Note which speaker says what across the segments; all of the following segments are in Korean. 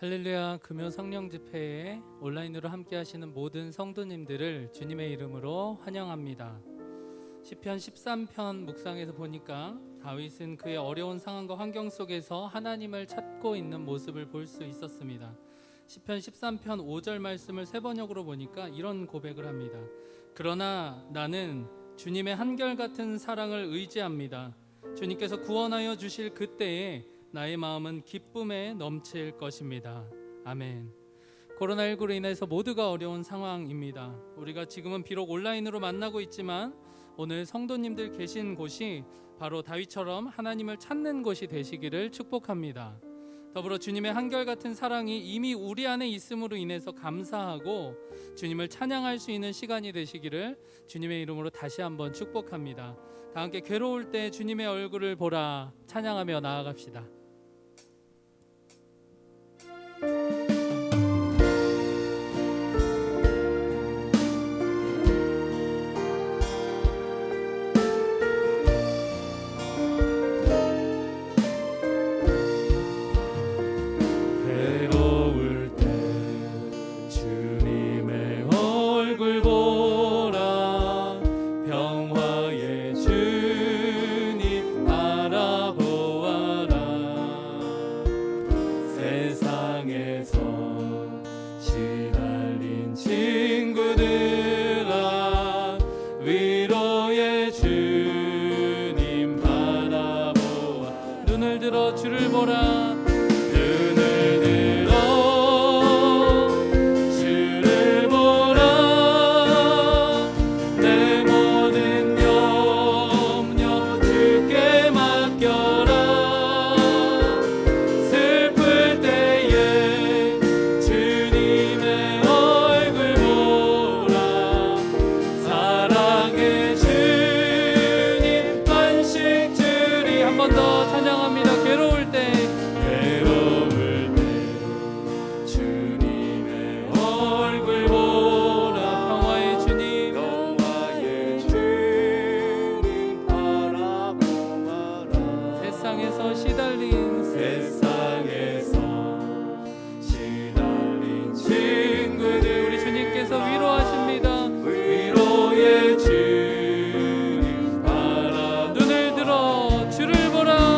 Speaker 1: 할렐루야 금요 성령 집회에 온라인으로 함께 하시는 모든 성도님들을 주님의 이름으로 환영합니다. 시편 13편 묵상에서 보니까 다윗은 그의 어려운 상황과 환경 속에서 하나님을 찾고 있는 모습을 볼 수 있었습니다. 시편 13편 5절 말씀을 세 번역으로 보니까 이런 고백을 합니다. 그러나 나는 주님의 한결같은 사랑을 의지합니다. 주님께서 구원하여 주실 그때에 나의 마음은 기쁨에 넘칠 것입니다. 아멘. 코로나19로 인해서 모두가 어려운 상황입니다. 우리가 지금은 비록 온라인으로 만나고 있지만 오늘 성도님들 계신 곳이 바로 다윗처럼 하나님을 찾는 곳이 되시기를 축복합니다. 더불어 주님의 한결같은 사랑이 이미 우리 안에 있음으로 인해서 감사하고 주님을 찬양할 수 있는 시간이 되시기를 주님의 이름으로 다시 한번 축복합니다. 다 함께 괴로울 때 주님의 얼굴을 보라 찬양하며 나아갑시다. 주를 보라 눈을 들어 주를 보라 내 모든 염려 주께 맡겨라 슬플 때에 주님의 얼굴 보라 사랑의 주님 안식 주리 한 번 더 찬양합니다. 괴로울 때 주님의 얼굴 보라 평화의 주님 바라보아라 세상에서 시달린 친구들 우리 주님께서 위로하십니다. 위로의 주님 바라 눈을 들어 주를 보라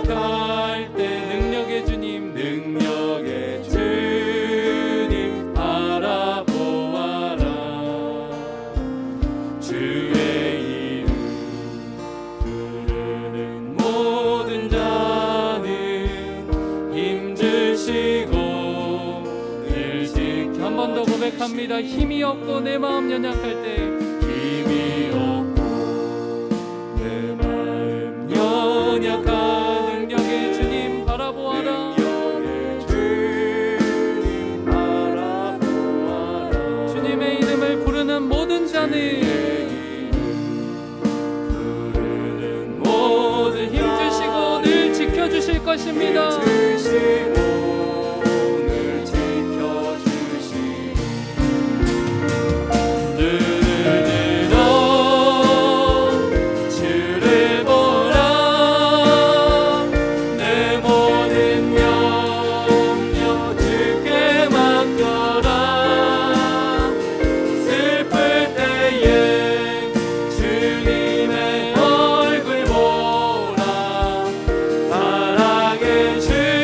Speaker 1: 갈 때 능력의 주님 바라보아라 주의 이름 부르는 모든 자는 힘주시고 늘 지켜 한 번 더 고백합니다. 힘이 없고 내 마음 연약할 때 힘이 없고 내 마음 연약할 바라보아라 주님의 이름을 부르는 모든 자는 힘주시고 늘 지켜주실 것입니다. 주님의 얼굴 보라 사랑의 주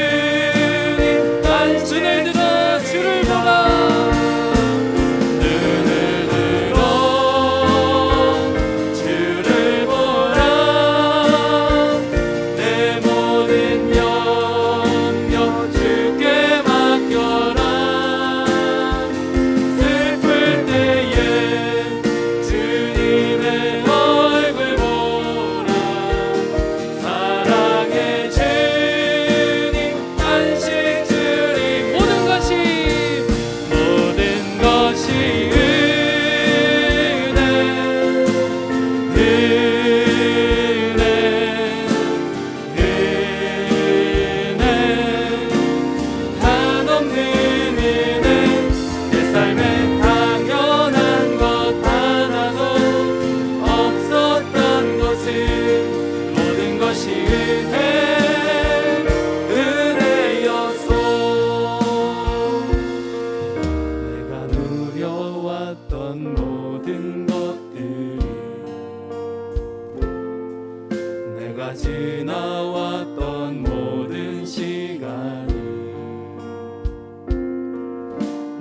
Speaker 2: 모든 것들이 내가 지나왔던 모든 시간이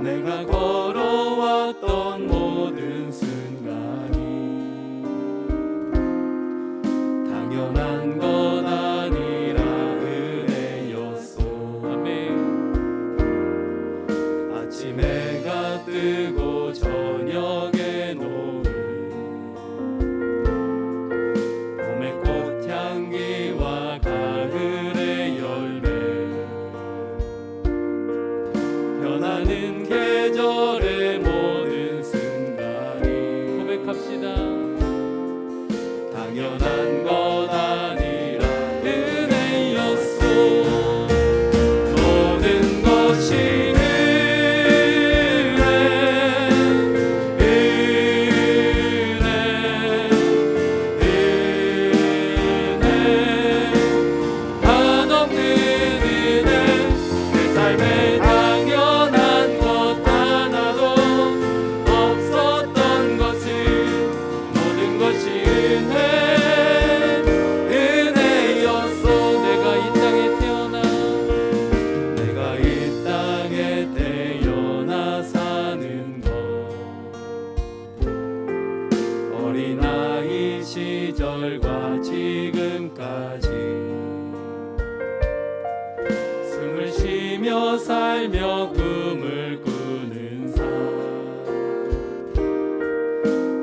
Speaker 2: 내가 걸어왔던 모든 순간이 당연한 것 아니라 은혜였소.
Speaker 1: 아멘.
Speaker 2: 아침 해가 뜨고 저녁에 노을 봄의 꽃향기와 가을의 열매 변하는 계절의 모든 순간이
Speaker 1: 고백합시다.
Speaker 2: 당연한 것 아니라 은혜였소. 모든 것이 한없는 은혜 내 삶에 당연한 것 하나도 없었던 것은 모든 것이 은혜였소.
Speaker 1: 내가 이 땅에 태어나
Speaker 2: 내가 이 땅에 태어나 사는 것 어린아이 시절과 지금까지 숨을 쉬며 살며 꿈을 꾸는 삶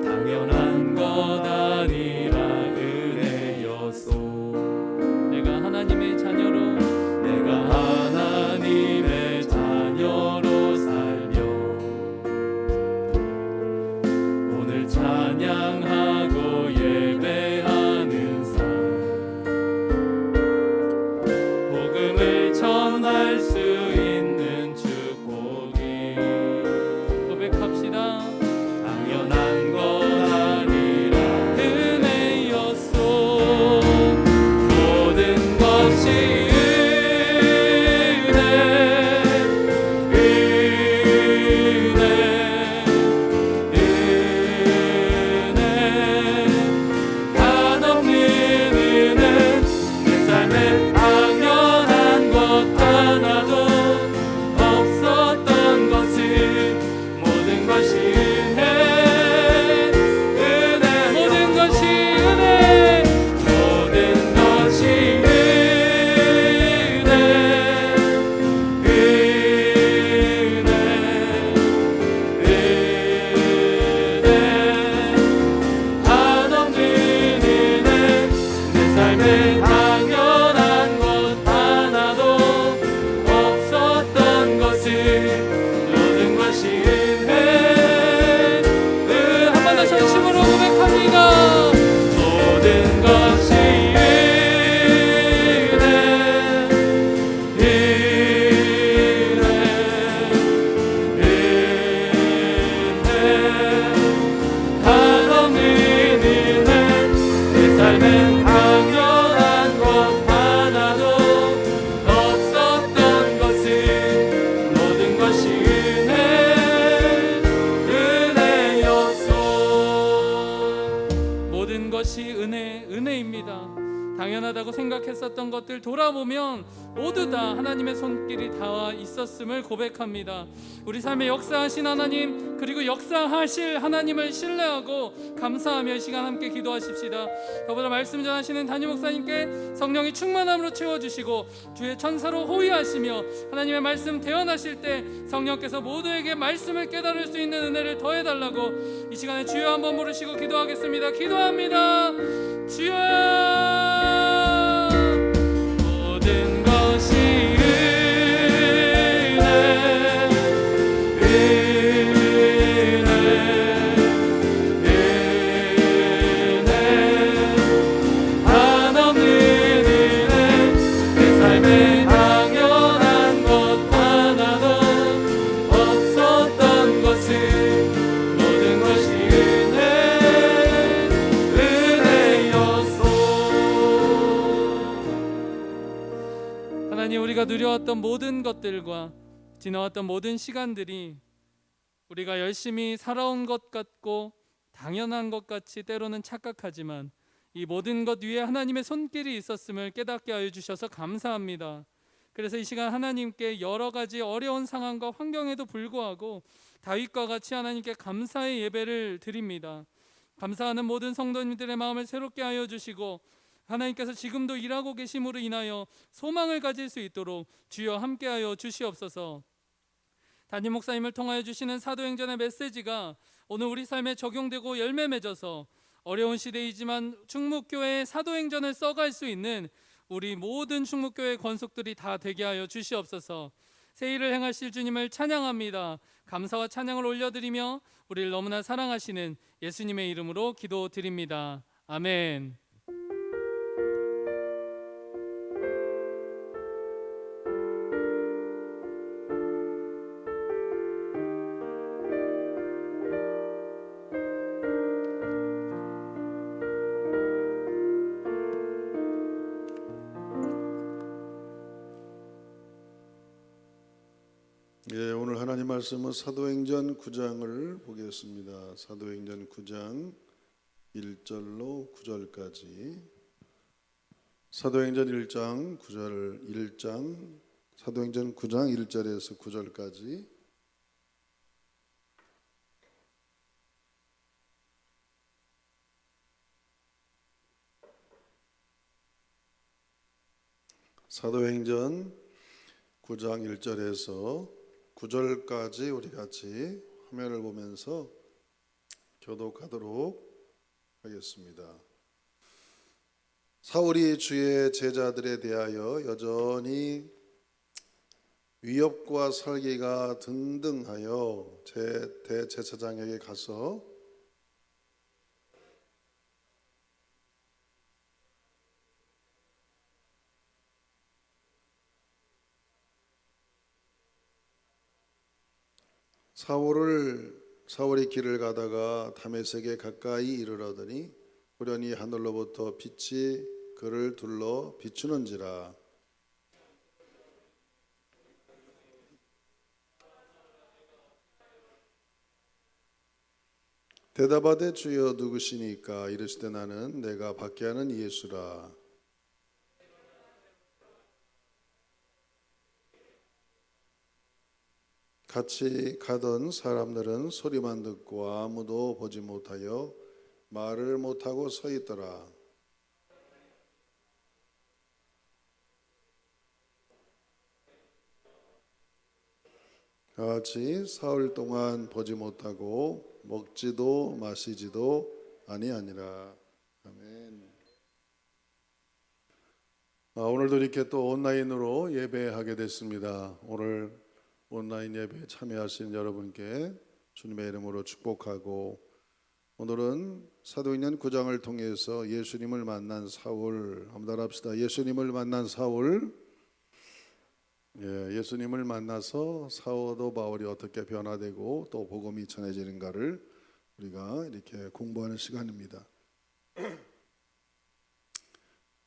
Speaker 2: 당연한 것 아니라 은혜였소.
Speaker 1: 내가 하나님의 자녀로
Speaker 2: 내가 하나님의 자녀로 살며 오늘 찬양하고 예배하는 삶 복음을 전할 수 있는 축복이
Speaker 1: 고백합시다.
Speaker 2: 당연한 것 아니라 은혜였소. 모든 것이 한없는 은혜 내 삶에 당연한 것 하나도 없었던 것은 모든 것이
Speaker 1: 모든 것이 은혜.
Speaker 2: 모든 것이 한없는 은혜 내 삶에 당연한 것 하나도 없었던 것은 모든 것이
Speaker 1: 한 번 더 전심으로 고백합니다.
Speaker 2: 모든 것이 한없는 은혜 내 삶엔 당연한 것 하나도 없었던 것은 모든 것이 은혜였소.
Speaker 1: 모든 것이 은혜입니다. 당연하다고 생각했었던 것들 돌아보면 모두 다 하나님의 손길이 닿아 있었음을 고백합니다. 우리 삶에 역사하신 하나님 그리고 역사하실 하나님을 신뢰하고 감사하며 이 시간 함께 기도하십시다. 더불어 말씀 전하시는 담임 목사님께 성령이 충만함으로 채워주시고 주의 천사로 호위하시며 하나님의 말씀 대언하실 때 성령께서 모두에게 말씀을 깨달을 수 있는 은혜를 더해달라고 이 시간에 주여 한번 부르시고 기도하겠습니다. 기도합니다. 주여.
Speaker 2: 모든 것이 한없는 은혜 내 삶에 당연한 것 하나도 없었던 것은 모든 것이 은혜였소.
Speaker 1: 하나님, 우리가 누려왔던 모든 것들과 지나왔던 모든 시간들이 우리가 열심히 살아온 것 같고 당연한 것 같이 때로는 착각하지만 이 모든 것 위에 하나님의 손길이 있었음을 깨닫게 하여 주셔서 감사합니다. 그래서 이 시간 하나님께 여러 가지 어려운 상황과 환경에도 불구하고 다윗과 같이 하나님께 감사의 예배를 드립니다. 감사하는 모든 성도님들의 마음을 새롭게 하여 주시고 하나님께서 지금도 일하고 계심으로 인하여 소망을 가질 수 있도록 주여 함께하여 주시옵소서. 담임 목사님을 통하여 주시는 사도행전의 메시지가 오늘 우리 삶에 적용되고 열매 맺어서 어려운 시대이지만 충북교회의 사도행전을 써갈 수 있는 우리 모든 충북교회 권속들이 다 되게 하여 주시옵소서. 새 일을 행하실 주님을 찬양합니다. 감사와 찬양을 올려드리며 우리를 너무나 사랑하시는 예수님의 이름으로 기도드립니다. 아멘.
Speaker 3: 예, 오늘 하나님 말씀은 사도행전 9장을 보겠습니다. 사도행전 9장 1절로 9절까지. 사도행전 1장 9절 1장 사도행전 9장 1절에서 9절까지. 사도행전 9장 1절에서 9절까지 우리 같이 화면을 보면서 교독하도록 하겠습니다. 사울이 주의 제자들에 대하여 여전히 위협과 살기가 등등하여 대제사장에게 가서 사울이 길을 가다가 다메섹에 가까이 이르러더니 호련히 하늘로부터 빛이 그를 둘러 비추는지라. 대답하되 주여 누구시니까? 이르시되 나는 내가 박해하는 예수라. 같이 가던 사람들은 소리만 듣고 아무도 보지 못하여 말을 못하고 서 있더라. 같이 사흘 동안 보지 못하고 먹지도 마시지도 아니하니라. 아멘. 오늘도 이렇게 또 온라인으로 예배하게 됐습니다. 오늘 온라인 예배에 참여하신 여러분께 주님의 이름으로 축복하고, 오늘은 사도행전 9장을 통해서 예수님을 만난 사울, 한번 따라합시다. 예수님을 만난 사울. 예수님을 만나서 사도 바울이 어떻게 변화되고 또 복음이 전해지는가를 우리가 이렇게 공부하는 시간입니다.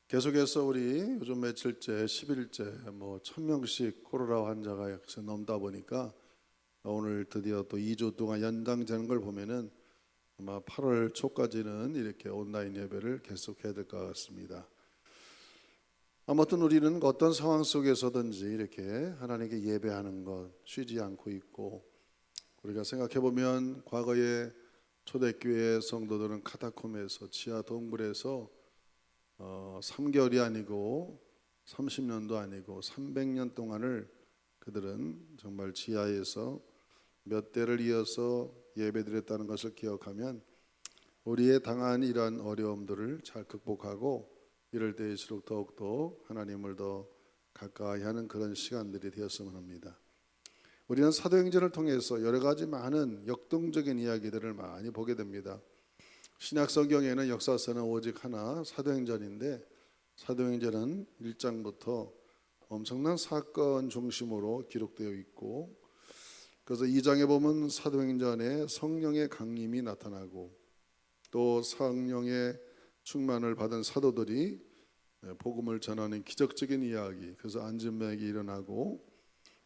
Speaker 3: 계속해서 우리 요즘 며칠째 10일째 1000명씩 코로나 환자가 넘다 보니까 오늘 드디어 또 2주 동안 연장되는 걸 보면은 아마 8월 초까지는 이렇게 온라인 예배를 계속해야 될 것 같습니다. 아무튼 우리는 어떤 상황 속에서든지 이렇게 하나님께 예배하는 것 쉬지 않고 있고, 우리가 생각해 보면 과거에 초대교회 성도들은 카타콤에서 지하 동굴에서 3개월이 아니고 30년도 아니고 300년 동안을 그들은 정말 지하에서 몇 대를 이어서 예배드렸다는 것을 기억하면 우리의 당한 이러한 어려움들을 잘 극복하고 이럴 때일수록 더욱더 하나님을 더 가까이 하는 그런 시간들이 되었으면 합니다. 우리는 사도행전을 통해서 여러 가지 많은 역동적인 이야기들을 많이 보게 됩니다. 신약 성경에는 역사서는 오직 하나, 사도행전인데 사도행전은 1장부터 엄청난 사건 중심으로 기록되어 있고, 그래서 2장에 보면 사도행전에 성령의 강림이 나타나고 또 성령의 충만을 받은 사도들이 복음을 전하는 기적적인 이야기, 그래서 안진맥이 일어나고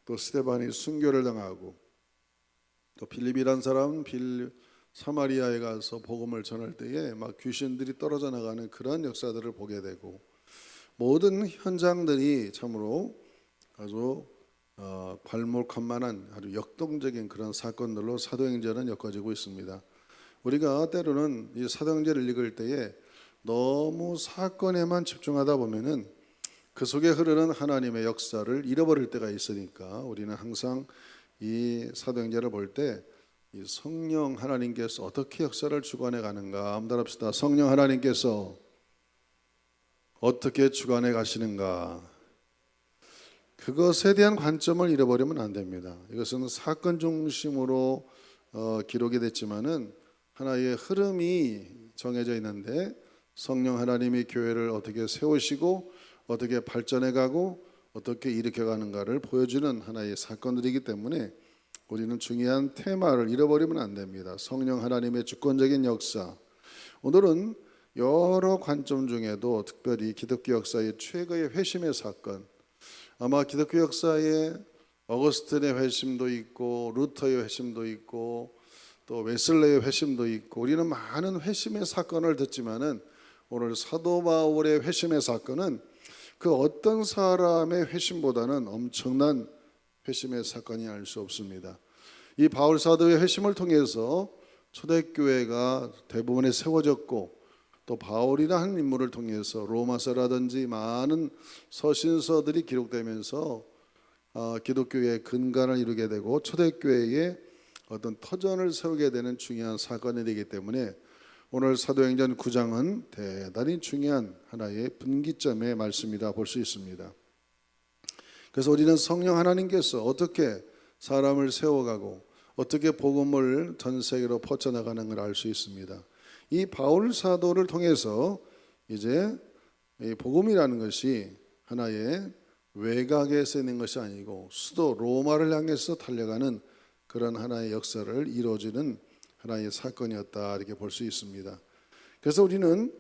Speaker 3: 또 스데반이 순교를 당하고 또 빌립이란 사람은 사마리아에 가서 복음을 전할 때에 막 귀신들이 떨어져 나가는 그런 역사들을 보게 되고, 모든 현장들이 참으로 아주 괄목할 만한 아주 역동적인 그런 사건들로 사도행전은 엮어지고 있습니다. 우리가 때로는 이 사도행전을 읽을 때에 너무 사건에만 집중하다 보면은 그 속에 흐르는 하나님의 역사를 잃어버릴 때가 있으니까, 우리는 항상 이 사도행전을 볼 때 이 성령 하나님께서 어떻게 역사를 주관해 가는가 한번 합시다. 성령 하나님께서 어떻게 주관해 가시는가, 그것에 대한 관점을 잃어버리면 안 됩니다. 이것은 사건 중심으로 기록이 됐지만은 하나의 흐름이 정해져 있는데, 성령 하나님이 교회를 어떻게 세우시고 어떻게 발전해 가고 어떻게 일으켜 가는가를 보여주는 하나의 사건들이기 때문에 우리는 중요한 테마를 잃어버리면 안 됩니다. 성령 하나님의 주권적인 역사. 오늘은 여러 관점 중에도 특별히 기독교 역사의 최고의 회심의 사건, 아마 기독교 역사에 어거스틴의 회심도 있고 루터의 회심도 있고 또 웨슬레의 회심도 있고, 우리는 많은 회심의 사건을 듣지만은 오늘 사도 바울의 회심의 사건은 그 어떤 사람의 회심보다는 엄청난 회심의 사건이 알 수 없습니다. 이 바울 사도의 회심을 통해서 초대교회가 대부분에 세워졌고, 또 바울이라 하는 인물을 통해서 로마서라든지 많은 서신서들이 기록되면서 기독교의 근간을 이루게 되고 초대교회의 어떤 터전을 세우게 되는 중요한 사건이 되기 때문에 오늘 사도행전 9장은 대단히 중요한 하나의 분기점의 말씀이라 볼 수 있습니다. 그래서 우리는 성령 하나님께서 어떻게 사람을 세워가고 어떻게 복음을 전 세계로 퍼져나가는 걸 알 수 있습니다. 이 바울 사도를 통해서 이제 이 복음이라는 것이 하나의 외곽에 쓰이는 것이 아니고 수도 로마를 향해서 달려가는 그런 하나의 역사를 이루어지는 하나의 사건이었다, 이렇게 볼 수 있습니다. 그래서 우리는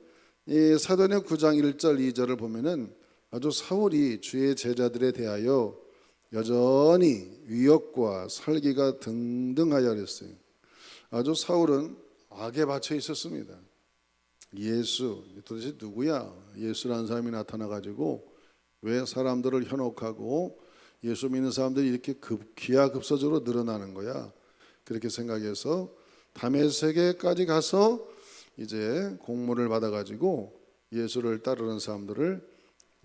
Speaker 3: 이 사도행전 9장 1절 2절을 보면은 아주 사울이 주의 제자들에 대하여 여전히 위협과 살기가 등등하여 그랬어요. 아주 사울은 악에 받쳐 있었습니다. 예수 도대체 누구야? 예수라는 사람이 나타나가지고 왜 사람들을 현혹하고 예수 믿는 사람들이 이렇게 기하급수적으로 늘어나는 거야? 그렇게 생각해서 다메섹에까지 가서 이제 공문을 받아가지고 예수를 따르는 사람들을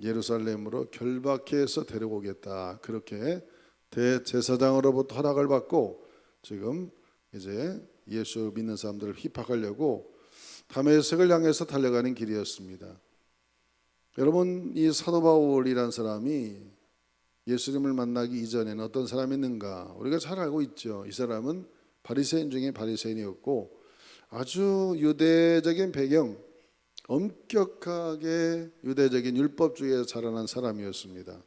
Speaker 3: 예루살렘으로 결박해서 데려오겠다, 그렇게 대제사장으로부터 허락을 받고 지금 이제 예수 믿는 사람들을 핍박하려고 다메섹을 향해서 달려가는 길이었습니다. 여러분, 이 사도 바울이라는 사람이 예수님을 만나기 이전에는 어떤 사람이었는가 우리가 잘 알고 있죠. 이 사람은 바리새인 중에 바리새인이었고 아주 유대적인 배경, 엄격하게 유대적인 율법주의에서 자라난 사람이었습니다.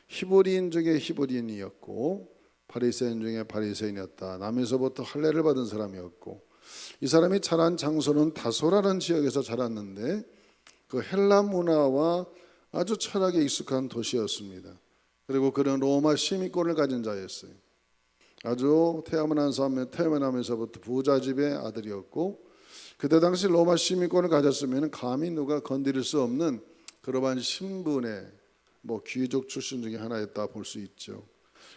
Speaker 3: 히브리인 중에 히브리인이었고 바리새인 중에 바리새인이었다. 남에서부터 할례를 받은 사람이었고, 이 사람이 자란 장소는 다소라는 지역에서 자랐는데 그 헬라 문화와 아주 철학에 익숙한 도시였습니다. 그리고 그런 로마 시민권을 가진 자였어요. 아주 태어나면서부터 부자집의 아들이었고, 그때 당시 로마 시민권을 가졌으면 감히 누가 건드릴 수 없는 그러한 신분의 귀족 출신 중에 하나였다 볼 수 있죠.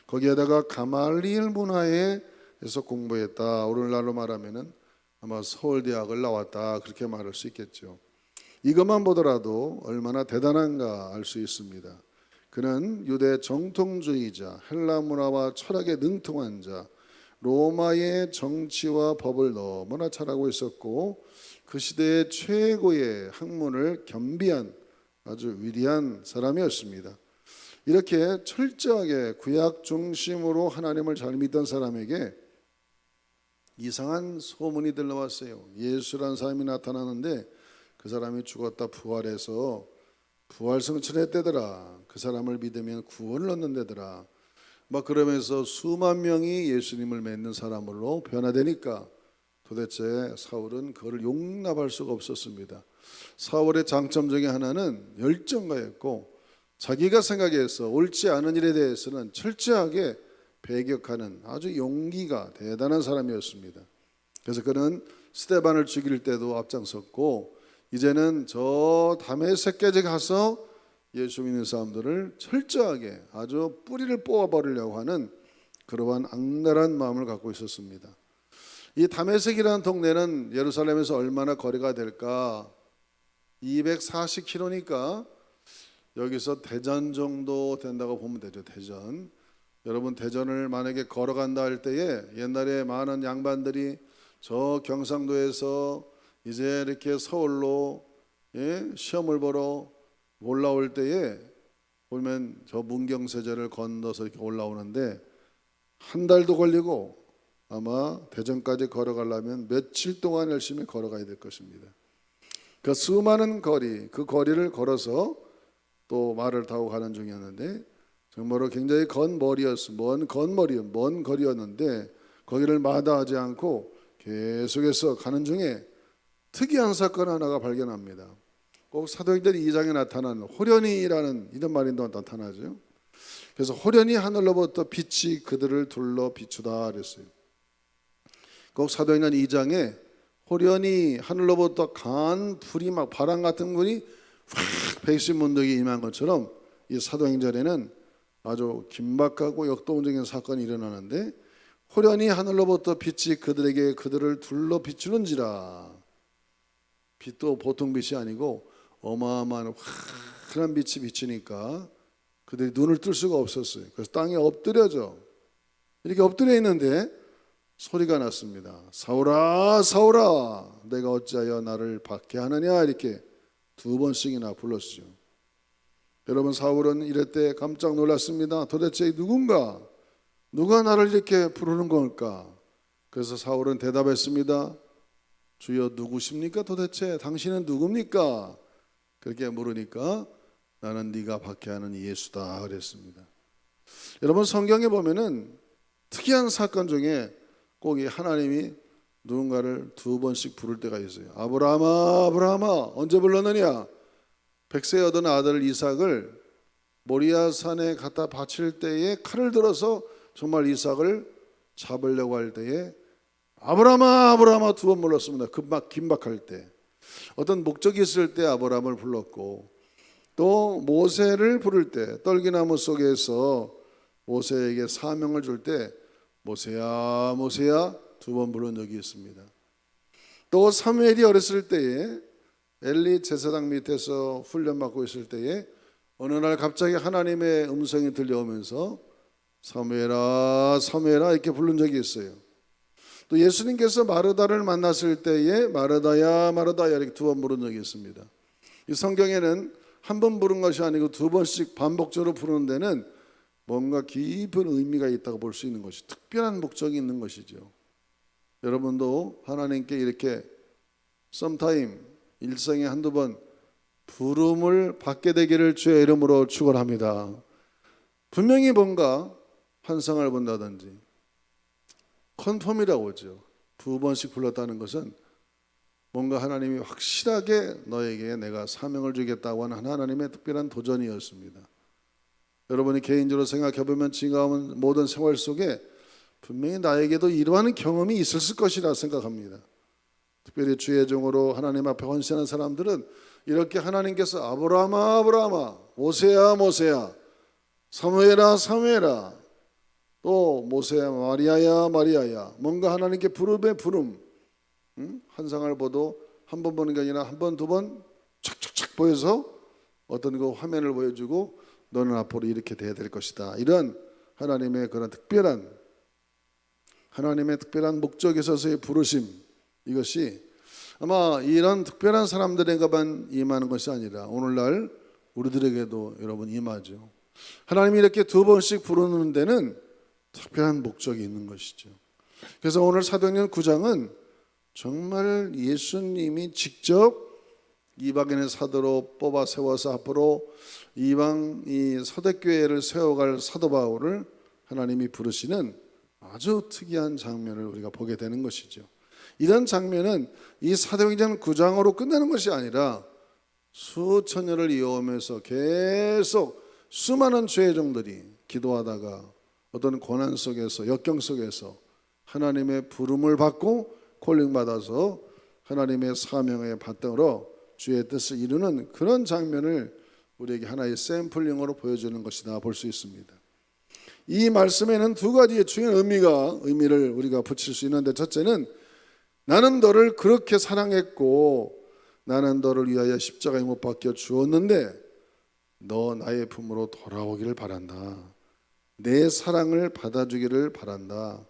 Speaker 3: 거기에다가 가말리엘 문화에서 공부했다. 오늘날로 말하면은 아마 서울대학을 나왔다, 그렇게 말할 수 있겠죠. 이것만 보더라도 얼마나 대단한가 알 수 있습니다. 그는 유대 정통주의자, 헬라 문화와 철학에 능통한 자, 로마의 정치와 법을 너무나 잘 알고 있었고 그 시대의 최고의 학문을 겸비한 아주 위대한 사람이었습니다. 이렇게 철저하게 구약 중심으로 하나님을 잘 믿던 사람에게 이상한 소문이 들려왔어요. 예수라는 사람이 나타나는데 그 사람이 죽었다 부활해서 부활승천했대더라. 그 사람을 믿으면 구원을 얻는다더라. 그러면서 수만 명이 예수님을 믿는 사람으로 변화되니까 도대체 사울은 그걸 용납할 수가 없었습니다. 사울의 장점 중에 하나는 열정가였고 자기가 생각해서 옳지 않은 일에 대해서는 철저하게 배격하는 아주 용기가 대단한 사람이었습니다. 그래서 그는 스데반을 죽일 때도 앞장섰고 이제는 저 다메섹까지 가서 예수 믿는 사람들을 철저하게 아주 뿌리를 뽑아버리려고 하는 그러한 악랄한 마음을 갖고 있었습니다. 이 다메섹이라는 동네는 예루살렘에서 얼마나 거리가 될까? 240km니까 여기서 대전 정도 된다고 보면 되죠. 대전. 여러분 대전을 만약에 걸어간다 할 때에 옛날에 많은 양반들이 저 경상도에서 이제 이렇게 서울로 시험을 보러 올라올 때에 보면 저 문경세제를 건너서 이렇게 올라오는데 한 달도 걸리고 아마 대전까지 걸어가려면 며칠 동안 열심히 걸어가야 될 것입니다. 그 수많은 거리, 그 거리를 걸어서 또 말을 타고 가는 중이었는데 정말로 굉장히 먼 거리였는데 거기를 마다하지 않고 계속해서 가는 중에 특이한 사건 하나가 발견합니다. 꼭 사도행전 2장에 나타난 호련히라는 이런 말이 나타나죠. 그래서 호련히 하늘로부터 빛이 그들을 둘러 비추다 그랬어요. 꼭 사도행전 2장에 호련히 하늘로부터 강한 불이 막 바람 같은 불이 확 백신문덕이 임한 것처럼 이 사도행전에는 아주 긴박하고 역동적인 사건이 일어나는데 호련히 하늘로부터 빛이 그들을 둘러 비추는지라. 빛도 보통 빛이 아니고 어마어마한 환한 빛이 비치니까 그들이 눈을 뜰 수가 없었어요. 그래서 땅에 엎드려져 이렇게 엎드려 있는데 소리가 났습니다. 사울아 사울아 내가 어찌하여 나를 박해하느냐 이렇게 2번씩이나 불렀죠. 여러분 사울은 이럴 때 깜짝 놀랐습니다. 도대체 누가 나를 이렇게 부르는 걸까? 그래서 사울은 대답했습니다. 주여 누구십니까? 도대체 당신은 누굽니까? 그렇게 물으니까 나는 네가 박해하는 예수다 그랬습니다. 여러분 성경에 보면은 특이한 사건 중에 꼭 이 하나님이 누군가를 2번씩 부를 때가 있어요. 아브라함아 아브라함아 언제 불렀느냐? 100세 얻은 아들 이삭을 모리아 산에 갖다 바칠 때에 칼을 들어서 정말 이삭을 잡으려고 할 때에 아브라함아 아브라함아 2번 불렀습니다. 긴박할 때 어떤 목적이 있을 때 아브라함을 불렀고 또 모세를 부를 때 떨기나무 속에서 모세에게 사명을 줄 때 모세야 모세야 2번 부른 적이 있습니다. 또 사무엘이 어렸을 때에 엘리 제사장 밑에서 훈련받고 있을 때에 어느 날 갑자기 하나님의 음성이 들려오면서 사무엘아 사무엘아 이렇게 부른 적이 있어요. 또 예수님께서 마르다를 만났을 때에 마르다야 마르다야 이렇게 2번 부른 적이 있습니다. 이 성경에는 한 번 부른 것이 아니고 2번씩 반복적으로 부르는 데는 뭔가 깊은 의미가 있다고 볼 수 있는 것이 특별한 목적이 있는 것이죠. 여러분도 하나님께 이렇게 sometime 일생에 한두 번 부름을 받게 되기를 주의 이름으로 축원합니다. 분명히 뭔가 환상을 본다든지 컨펌이라고 하죠. 2번씩 불렀다는 것은 뭔가 하나님이 확실하게 너에게 내가 사명을 주겠다고 하는 하나님의 특별한 도전이었습니다. 여러분이 개인적으로 생각해 보면 지나온 모든 생활 속에 분명히 나에게도 이러한 경험이 있었을 것이라 생각합니다. 특별히 주의 종으로 하나님 앞에 헌신하는 사람들은 이렇게 하나님께서 아브라함아 아브라함아 모세야 모세야 사무엘아 사무엘아 또 모세야 마리아야 마리아야 뭔가 하나님께 부름의 부름 환상을 보도 한 번 보는 게 아니라 한 번, 2번 착착착 보여서 어떤 그 화면을 보여주고 너는 앞으로 이렇게 돼야 될 것이다. 이런 하나님의 그런 특별한 목적에 있어서의 부르심 이것이 아마 이런 특별한 사람들에게만 임하는 것이 아니라 오늘날 우리들에게도 여러분 임하죠. 하나님이 이렇게 2번씩 부르는 데는 특별한 목적이 있는 것이죠. 그래서 오늘 사도행전 9장은 정말 예수님이 직접 이방인의 사도로 뽑아 세워서 앞으로 이방 이 서대교회를 세워갈 사도 바울을 하나님이 부르시는 아주 특이한 장면을 우리가 보게 되는 것이죠. 이런 장면은 이 사도행전 9장으로 끝내는 것이 아니라 수천 년을 이어오면서 계속 수많은 죄종들이 기도하다가 어떤 고난 속에서 역경 속에서 하나님의 부름을 받고 콜링 받아서 하나님의 사명의 바탕으로 주의 뜻을 이루는 그런 장면을 우리에게 하나의 샘플링으로 보여주는 것이다 볼 수 있습니다. 이 말씀에는 두 가지의 중요한 의미를 우리가 붙일 수 있는데, 첫째는 나는 너를 그렇게 사랑했고 나는 너를 위하여 십자가에 못 박혀 주었는데 너 나의 품으로 돌아오기를 바란다. 내 사랑을 받아주기를 바란다.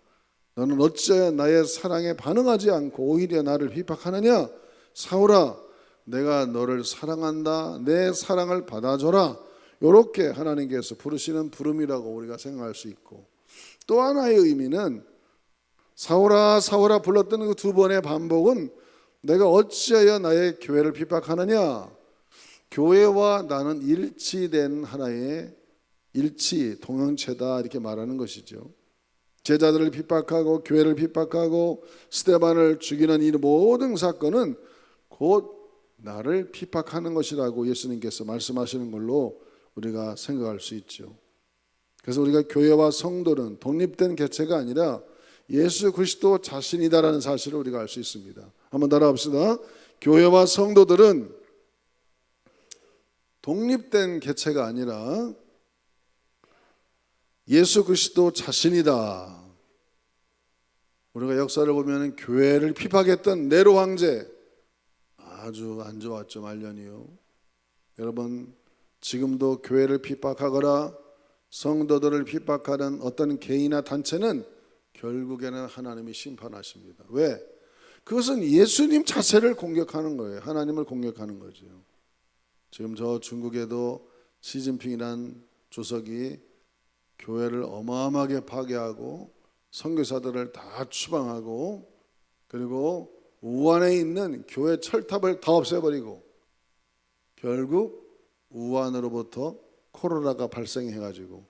Speaker 3: 너는 어찌하여 나의 사랑에 반응하지 않고 오히려 나를 핍박하느냐? 사울아, 내가 너를 사랑한다. 내 사랑을 받아줘라. 이렇게 하나님께서 부르시는 부름이라고 우리가 생각할 수 있고, 또 하나의 의미는 사울아 사울아 불렀던 그 두 번의 반복은 내가 어찌하여 나의 교회를 핍박하느냐? 교회와 나는 일치된 하나의 동형체다 이렇게 말하는 것이죠. 제자들을 핍박하고 교회를 핍박하고 스데반을 죽이는 이 모든 사건은 곧 나를 핍박하는 것이라고 예수님께서 말씀하시는 걸로 우리가 생각할 수 있죠. 그래서 우리가 교회와 성도는 독립된 개체가 아니라 예수 그리스도 자신이다라는 사실을 우리가 알 수 있습니다. 한번 따라합시다. 교회와 성도들은 독립된 개체가 아니라 예수 그리스도 자신이다. 우리가 역사를 보면 교회를 핍박했던 네로 황제 아주 안 좋았죠. 말년이요. 여러분, 지금도 교회를 핍박하거나 성도들을 핍박하는 어떤 개인이나 단체는 결국에는 하나님이 심판하십니다. 왜? 그것은 예수님 자체를 공격하는 거예요. 하나님을 공격하는 거죠. 지금 저 중국에도 시진핑이라는 주석이 교회를 어마어마하게 파괴하고 선교사들을 다 추방하고, 그리고 우한에 있는 교회 철탑을 다 없애버리고 결국 우한으로부터 코로나가 발생해가지고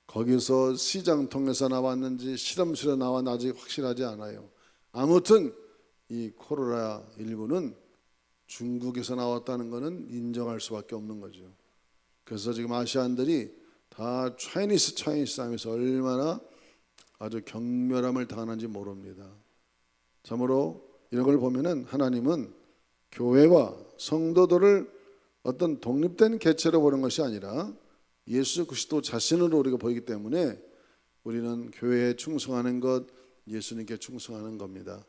Speaker 3: 거기서 시장 통해서 나왔는지 실험실에 나왔는지 아직 확실하지 않아요. 아무튼 이 코로나19는 중국에서 나왔다는 것은 인정할 수밖에 없는 거죠. 그래서 지금 아시안들이 다 차이니스 하면서 얼마나 아주 경멸함을 당하는지 모릅니다. 참으로 이런 걸 보면은 하나님은 교회와 성도들을 어떤 독립된 개체로 보는 것이 아니라 예수 그리스도 자신으로 우리가 보이기 때문에 우리는 교회에 충성하는 것, 예수님께 충성하는 겁니다.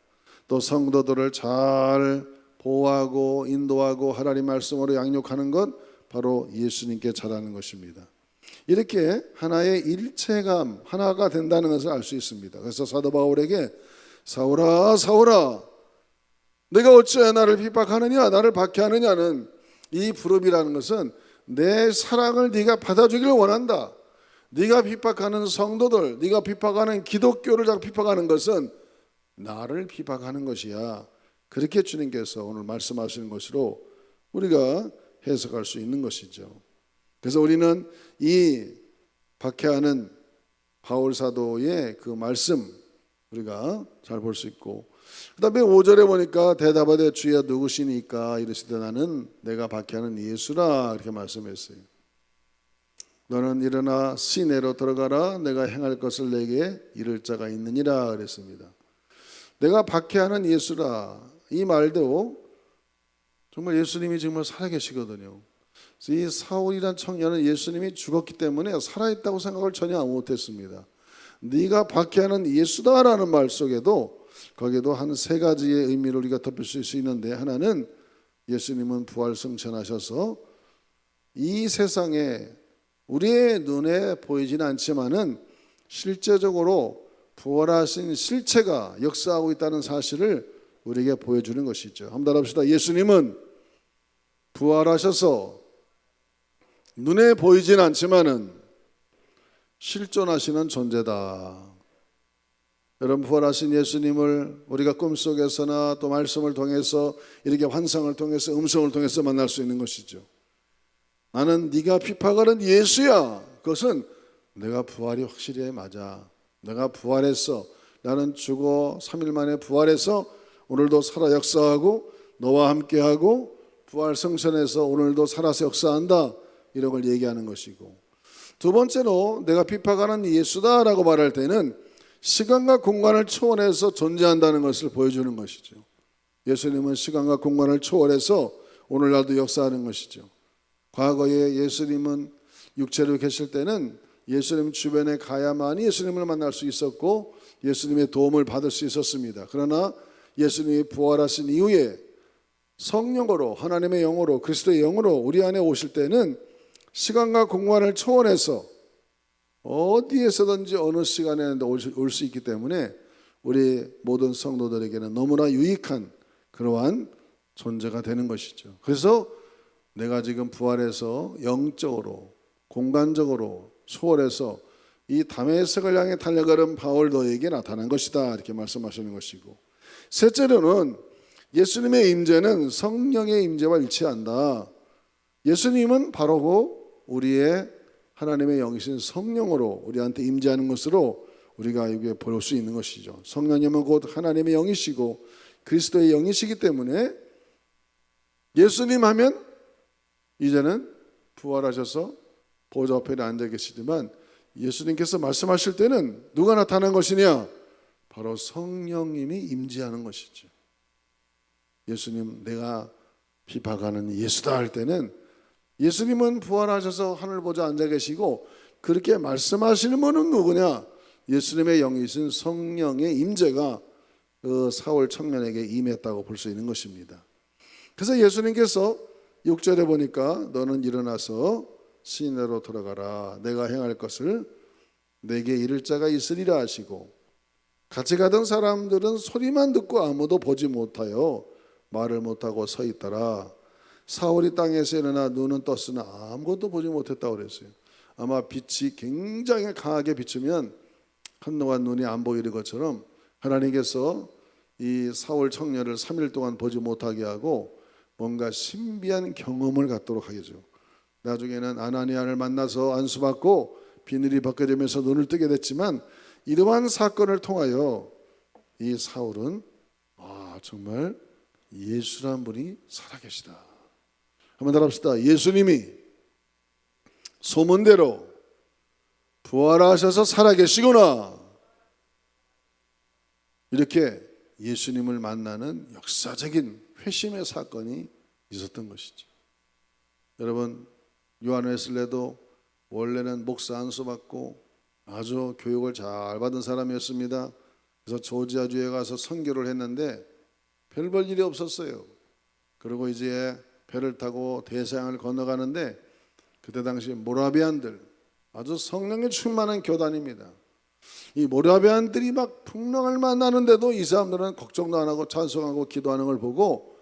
Speaker 3: 또 성도들을 잘 보호하고 인도하고 하나님 말씀으로 양육하는 것, 바로 예수님께 잘하는 것입니다. 이렇게 하나의 일체감, 하나가 된다는 것을 알 수 있습니다. 그래서 사도 바울에게 사울아 사울아 내가 어찌하여 나를 핍박하느냐, 나를 박해하느냐는 이 부름이라는 것은 내 사랑을 네가 받아주기를 원한다. 네가 핍박하는 성도들, 네가 핍박하는 기독교를 자꾸 핍박하는 것은 나를 핍박하는 것이야. 그렇게 주님께서 오늘 말씀하시는 것으로 우리가 해석할 수 있는 것이죠. 그래서 우리는 이 박해하는 바울 사도의 그 말씀 우리가 잘 볼 수 있고, 그 다음에 5절에 보니까 대답하되 주여 누구시니까 이르시되 나는 내가 박해하는 예수라 이렇게 말씀했어요. 너는 일어나 시내로 들어가라. 내가 행할 것을 내게 이를 자가 있느니라 그랬습니다. 내가 박해하는 예수라, 이 말도 정말 예수님이 정말 살아계시거든요. 이 사울이란 청년은 예수님이 죽었기 때문에 살아있다고 생각을 전혀 못했습니다. 네가 박해하는 예수다라는 말 속에도 거기에도 한 세 가지의 의미를 우리가 덧붙일 수 있는데, 하나는 예수님은 부활 승천하셔서 이 세상에 우리의 눈에 보이지는 않지만은 실제적으로 부활하신 실체가 역사하고 있다는 사실을 우리에게 보여주는 것이죠. 한번 따라합시다. 예수님은 부활하셔서 눈에 보이진 않지만은 실존하시는 존재다. 여러분, 부활하신 예수님을 우리가 꿈속에서나 또 말씀을 통해서 이렇게 환상을 통해서 음성을 통해서 만날 수 있는 것이죠. 나는 네가 핍박하는 예수야. 그것은 내가 부활이 확실히 맞아. 내가 부활했어. 나는 죽어 3일 만에 부활해서 오늘도 살아 역사하고 너와 함께하고 부활 성천에서 오늘도 살아서 역사한다. 이런 걸 얘기하는 것이고, 두 번째로 내가 핍박하는 예수다라고 말할 때는 시간과 공간을 초월해서 존재한다는 것을 보여주는 것이죠. 예수님은 시간과 공간을 초월해서 오늘날도 역사하는 것이죠. 과거에 예수님은 육체로 계실 때는 예수님 주변에 가야만이 예수님을 만날 수 있었고 예수님의 도움을 받을 수 있었습니다. 그러나 예수님이 부활하신 이후에 성령으로, 하나님의 영으로, 그리스도의 영으로 우리 안에 오실 때는 시간과 공간을 초월해서 어디에서든지 어느 시간에 올 수 있기 때문에 우리 모든 성도들에게는 너무나 유익한 그러한 존재가 되는 것이죠. 그래서 내가 지금 부활해서 영적으로, 공간적으로 초월해서 이 다메섹을 향해 달려가는 바울 너에게 나타난 것이다, 이렇게 말씀하시는 것이고, 셋째로는 예수님의 임재는 성령의 임재와 일치한다. 예수님은 바로 우리의 하나님의 영이신 성령으로 우리한테 임재하는 것으로 우리가 이게 볼 수 있는 것이죠. 성령님은 곧 하나님의 영이시고 그리스도의 영이시기 때문에 예수님 하면 이제는 부활하셔서 보좌 앞에 앉아 계시지만 예수님께서 말씀하실 때는 누가 나타난 것이냐? 바로 성령님이 임재하는 것이죠. 예수님, 내가 비박하는 예수다 할 때는 예수님은 부활하셔서 하늘 보좌 앉아 계시고 그렇게 말씀하시는 분은 누구냐? 예수님의 영이신 성령의 임재가 그 사울 청년에게 임했다고 볼 수 있는 것입니다. 그래서 예수님께서 6절에 보니까 너는 일어나서 시내로 돌아가라. 내가 행할 것을 내게 이를 자가 있으리라 하시고, 같이 가던 사람들은 소리만 듣고 아무도 보지 못하여 말을 못하고 서 있더라. 사울이 땅에서 일어나 눈은 떴으나 아무것도 보지 못했다고 그랬어요. 아마 빛이 굉장히 강하게 비추면 한동안 눈이 안 보이는 것처럼 하나님께서 이 사울 청년을 3일 동안 보지 못하게 하고 뭔가 신비한 경험을 갖도록 하겠죠. 나중에는 아나니아를 만나서 안수받고 비늘이 벗겨지면서 눈을 뜨게 됐지만, 이러한 사건을 통하여 이 사울은 정말 예수란 분이 살아계시다. 한번 따라합시다. 예수님이 소문대로 부활하셔서 살아계시구나. 이렇게 예수님을 만나는 역사적인 회심의 사건이 있었던 것이죠. 여러분, 요한 웨슬레도 원래는 목사 안수받고 아주 교육을 잘 받은 사람이었습니다. 그래서 조지아주에 가서 선교를 했는데 별 볼 일이 없었어요. 그리고 이제 배를 타고 대서양을 건너가는데 그때 당시 모라비안들, 아주 성령에 충만한 교단입니다. 이 모라비안들이 막 풍랑을 만나는데도 이 사람들은 걱정도 안 하고 찬송하고 기도하는 걸 보고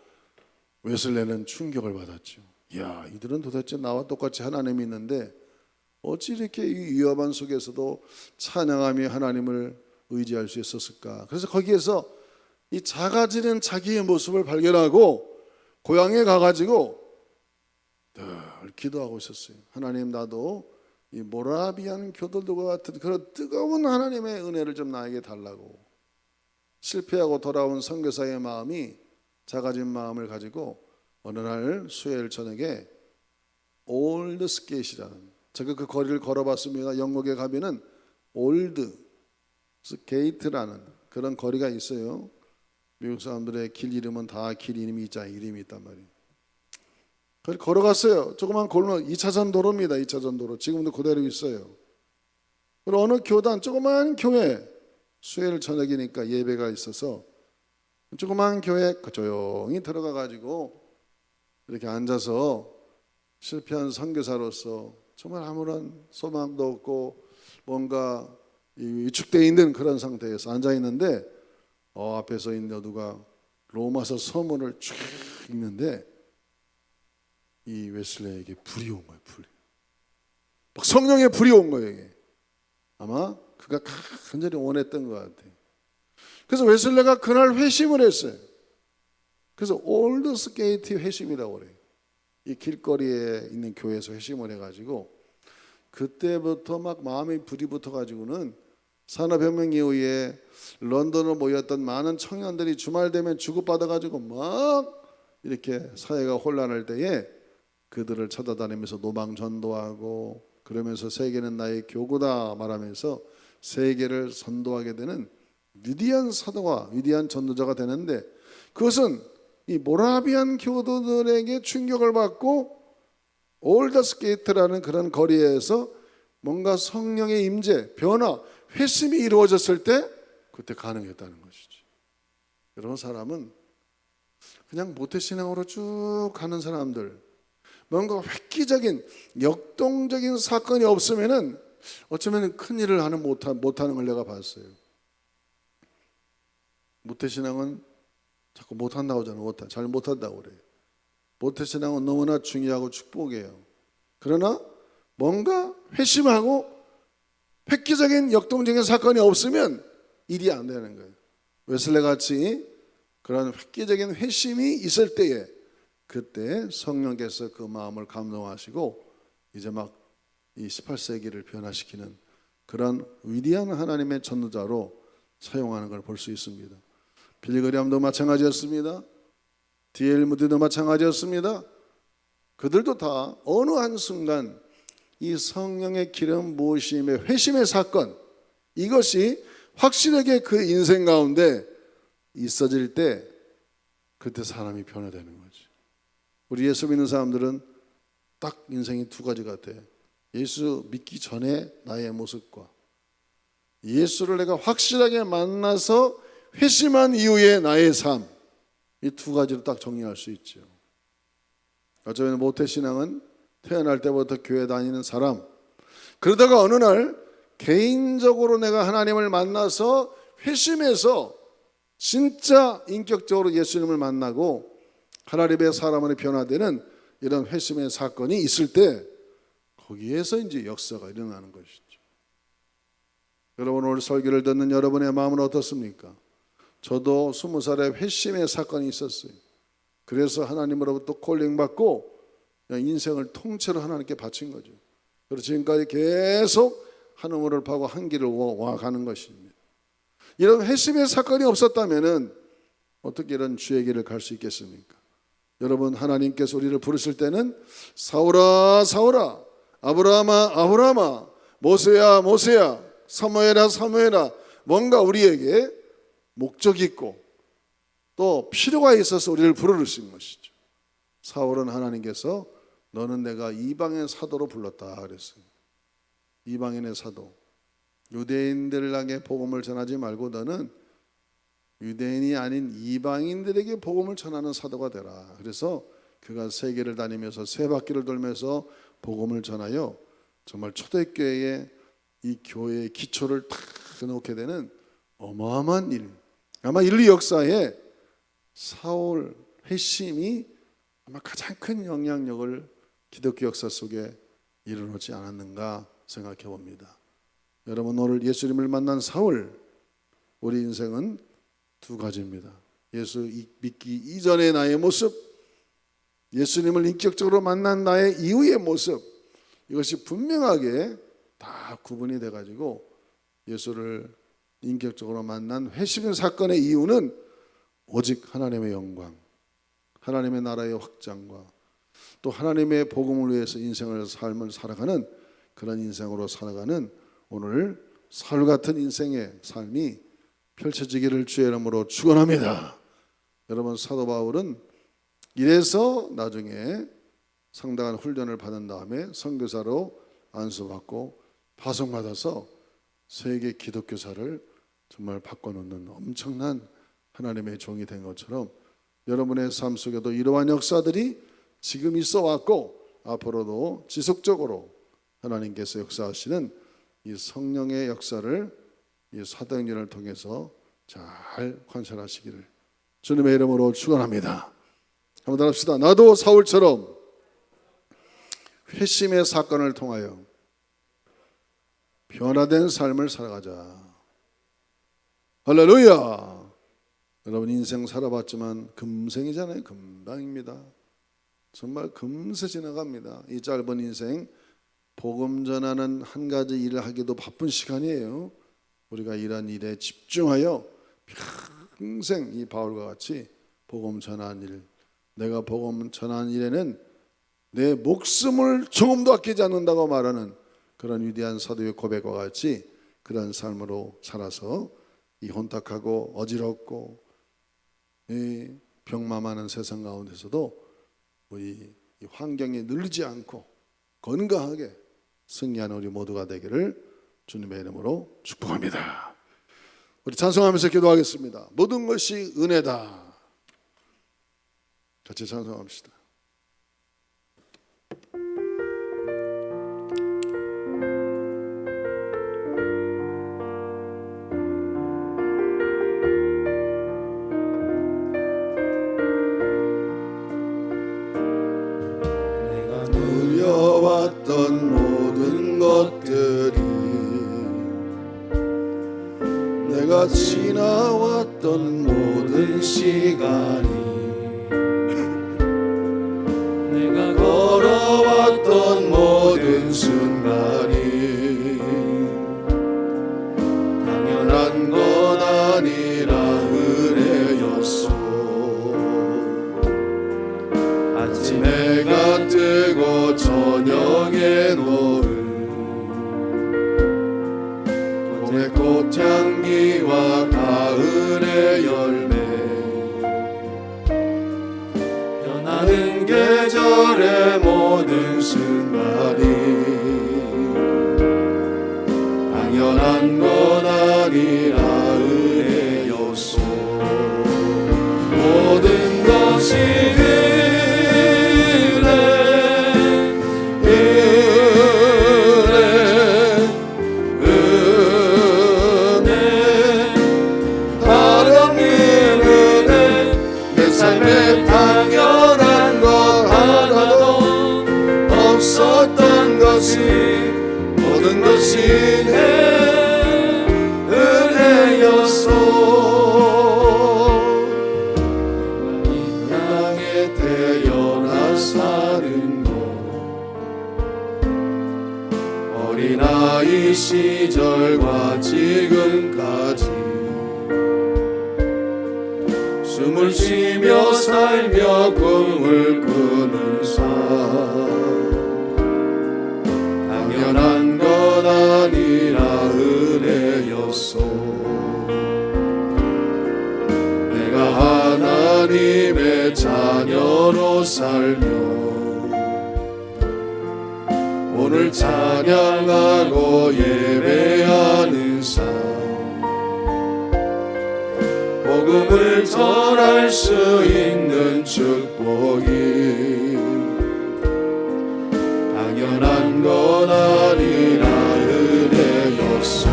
Speaker 3: 웨슬레는 충격을 받았죠. 이야, 이들은 도대체 나와 똑같이 하나님이 있는데 어찌 이렇게 이 위험한 속에서도 찬양하며 하나님을 의지할 수 있었을까? 그래서 거기에서 이 작아지는 자기의 모습을 발견하고 고향에 가가지고 늘 기도하고 있었어요. 하나님, 나도 이 모라비안 교도들과 같은 그런 뜨거운 하나님의 은혜를 좀 나에게 달라고. 실패하고 돌아온 선교사의 마음이 작아진 마음을 가지고 어느 날 수요일 저녁에 올드 스케이트라는, 제가 그 거리를 걸어봤습니다. 영국에 가면은 올드 스케이트라는 그런 거리가 있어요. 미국 사람들의 길 이름은 다 길 이름이 있단 말이에요. 그걸 걸어갔어요. 조그만 골목, 2차선 도로입니다. 2차선 도로. 지금도 그대로 있어요. 그리고 어느 교단, 조그만 교회, 수요일 저녁이니까 예배가 있어서 조그만 교회 조용히 들어가 가지고 이렇게 앉아서 실패한 선교사로서 정말 아무런 소망도 없고 뭔가 위축되어 있는 그런 상태에서 앉아 있는데 앞에서 있는 누가 로마서 서문을 쭉 읽는데 이 웨슬레에게 불이 온 거예요. 막 성령의 불이 온 거예요. 이게. 아마 그가 간절히 원했던 것 같아요. 그래서 웨슬레가 그날 회심을 했어요. 그래서 올드 스케이트 회심이라고 그래요. 이 길거리에 있는 교회에서 회심을 해가지고 그때부터 막 마음에 불이 붙어가지고는 산업혁명 이후에 런던으로 모였던 많은 청년들이 주말 되면 주급받아가지고 막 이렇게 사회가 혼란할 때에 그들을 찾아다니면서 노방 전도하고 그러면서 세계는 나의 교구다 말하면서 세계를 선도하게 되는 위대한 사도와 위대한 전도자가 되는데, 그것은 이 모라비안 교도들에게 충격을 받고 올더스게이트라는 그런 거리에서 뭔가 성령의 임재, 변화, 회심이 이루어졌을 때 그때 가능했다는 것이죠. 여러분, 사람은 그냥 모태신앙으로 쭉 가는 사람들, 뭔가 획기적인 역동적인 사건이 없으면은 어쩌면 큰 일을 못하는 걸 내가 봤어요. 모태신앙은 자꾸 못한다고 하잖아요. 잘 못한다고 그래요. 모태신앙은 너무나 중요하고 축복이에요. 그러나 뭔가 회심하고 획기적인 역동적인 사건이 없으면 일이 안 되는 거예요. 웨슬레 같이 그런 획기적인 회심이 있을 때에 그때 성령께서 그 마음을 감동하시고 이제 막 이 18세기를 변화시키는 그런 위대한 하나님의 전도자로 사용하는 걸 볼 수 있습니다. 빌리그리암도 마찬가지였습니다. D.L. 무디도 마찬가지였습니다. 그들도 다 어느 한순간 이 성령의 기름 부으심의 회심의 사건, 이것이 확실하게 그 인생 가운데 있어질 때 그때 사람이 변화되는 거죠. 우리 예수 믿는 사람들은 딱 인생이 두 가지 같아요. 예수 믿기 전에 나의 모습과 예수를 내가 확실하게 만나서 회심한 이후의 나의 삶, 이 두 가지로 딱 정리할 수 있죠. 어쩌면 모태신앙은 태어날 때부터 교회 다니는 사람, 그러다가 어느 날 개인적으로 내가 하나님을 만나서 회심해서 진짜 인격적으로 예수님을 만나고 하나님의 사람으로 변화되는 이런 회심의 사건이 있을 때 거기에서 이제 역사가 일어나는 것이죠. 여러분, 오늘 설교를 듣는 여러분의 마음은 어떻습니까? 저도 20살에 회심의 사건이 있었어요. 그래서 하나님으로부터 콜링받고 인생을 통째로 하나님께 바친 거죠. 그래서 지금까지 계속 한 우물을 파고 한 길을 와가는 것입니다. 이런 회심의 사건이 없었다면 어떻게 이런 주의 길을 갈 수 있겠습니까? 여러분, 하나님께서 우리를 부르실 때는 사울아 사울아, 아브라함아 아브라함아, 모세야 모세야, 사무엘아 사무엘아, 뭔가 우리에게 목적이 있고 또 필요가 있어서 우리를 부르신 것이죠. 사울은 하나님께서 너는 내가 이방인 사도로 불렀다 그랬어요. 이방인의 사도, 유대인들에게 복음을 전하지 말고 너는 유대인이 아닌 이방인들에게 복음을 전하는 사도가 되라. 그래서 그가 세계를 다니면서 세 바퀴를 돌면서 복음을 전하여 정말 초대교회의 이 교회의 기초를 탁 놓게 되는 어마어마한 일, 아마 인류 역사에 사울 회심이 아마 가장 큰 영향력을 기독교 역사 속에 이뤄놓지 않았는가 생각해 봅니다. 여러분, 오늘 예수님을 만난 사울, 우리 인생은 두 가지입니다. 예수 믿기 이전의 나의 모습, 예수님을 인격적으로 만난 나의 이후의 모습, 이것이 분명하게 다 구분이 돼가지고 예수를 인격적으로 만난 회심의 사건의 이유는 오직 하나님의 영광, 하나님의 나라의 확장과 또 하나님의 복음을 위해서 삶을 살아가는 그런 인생으로 살아가는 오늘 사울 같은 인생의 삶이 펼쳐지기를 주의 이름으로 축원합니다. 여러분, 사도 바울은 이래서 나중에 상당한 훈련을 받은 다음에 선교사로 안수받고 파송받아서 세계 기독교사를 정말 바꿔놓는 엄청난 하나님의 종이 된 것처럼 여러분의 삶 속에도 이러한 역사들이 지금 있어 왔고 앞으로도 지속적으로 하나님께서 역사하시는 이 성령의 역사를 이 사도행전을 통해서 잘 관찰하시기를 주님의 이름으로 축원합니다. 한번 더 합시다. 나도 사울처럼 회심의 사건을 통하여 변화된 삶을 살아가자. 할렐루야. 여러분, 인생 살아봤지만 금생이잖아요. 금방입니다. 정말 금세 지나갑니다. 이 짧은 인생 복음 전하는 한 가지 일을 하기도 바쁜 시간이에요. 우리가 이런 일에 집중하여 평생 이 바울과 같이 복음 전하는 일, 내가 복음 전하는 일에는 내 목숨을 조금도 아끼지 않는다고 말하는 그런 위대한 사도의 고백과 같이 그런 삶으로 살아서 이 혼탁하고 어지럽고 이 병마많은 세상 가운데서도 우리 이 환경에 눌리지 않고 건강하게 승리하는 우리 모두가 되기를 주님의 이름으로 축복합니다. 우리 찬송하면서 기도하겠습니다. 모든 것이 은혜다. 같이 찬송합시다.
Speaker 2: 내가
Speaker 3: 누려왔던 모든 것들이 내가 지나왔던 모든 시간이
Speaker 2: 내가
Speaker 3: 걸어왔던 모든 순간이 당연한 것 아니라 은혜였소. 아침해가 뜨고 저녁에 노을 봄의 꽃향기와 가을의 열매 변하는 계절의 모든 순간이 당연한 것 아니라 은혜였소. 모든 것이 삶에 당연한 것 하나도 없었던 것이 모든 것이 은혜였소. 이 땅에 태어나 사는 것 어린아이 시절과 지금까지 숨을 쉬며 살며 꿈을 꾸는 삶 당연한 것 아니라 은혜였소. 내가 하나님의 자녀로 살며 오늘 찬양하고 예배하는 삶 복음을 전할 수 있는 축복이 당연한 것 아니라 은혜였소.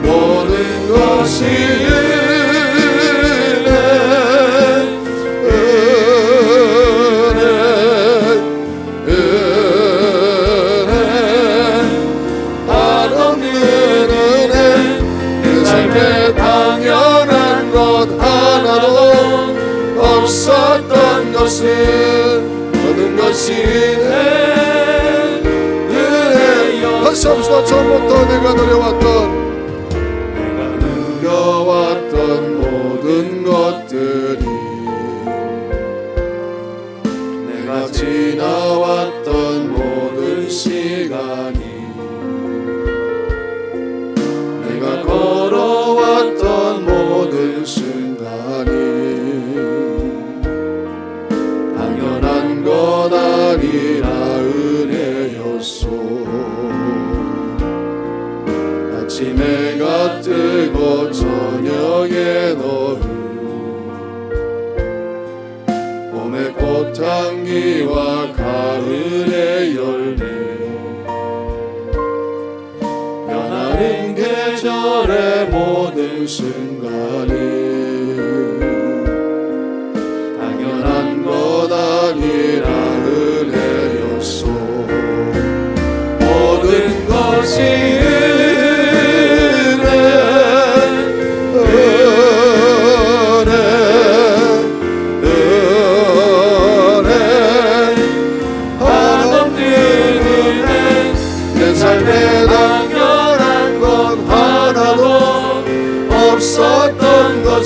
Speaker 3: 모든 것이 당연한 것 하나도 없었던 것은 모든 것이 은혜여. 다시 합시다. 처음부터 내가 누려왔던 모든 것들이 내가 지나왔던 모든 시간이 내가 걸어왔던 모든 순간이 당연한 것 아니라 은혜였소. 아침해가 뜨고 저녁에 노을 봄의 꽃향기와 가을의 열매 변하는 계절의 모든 순간이 당연한 것 아니라 은혜였소. 모든 것이 없었던 것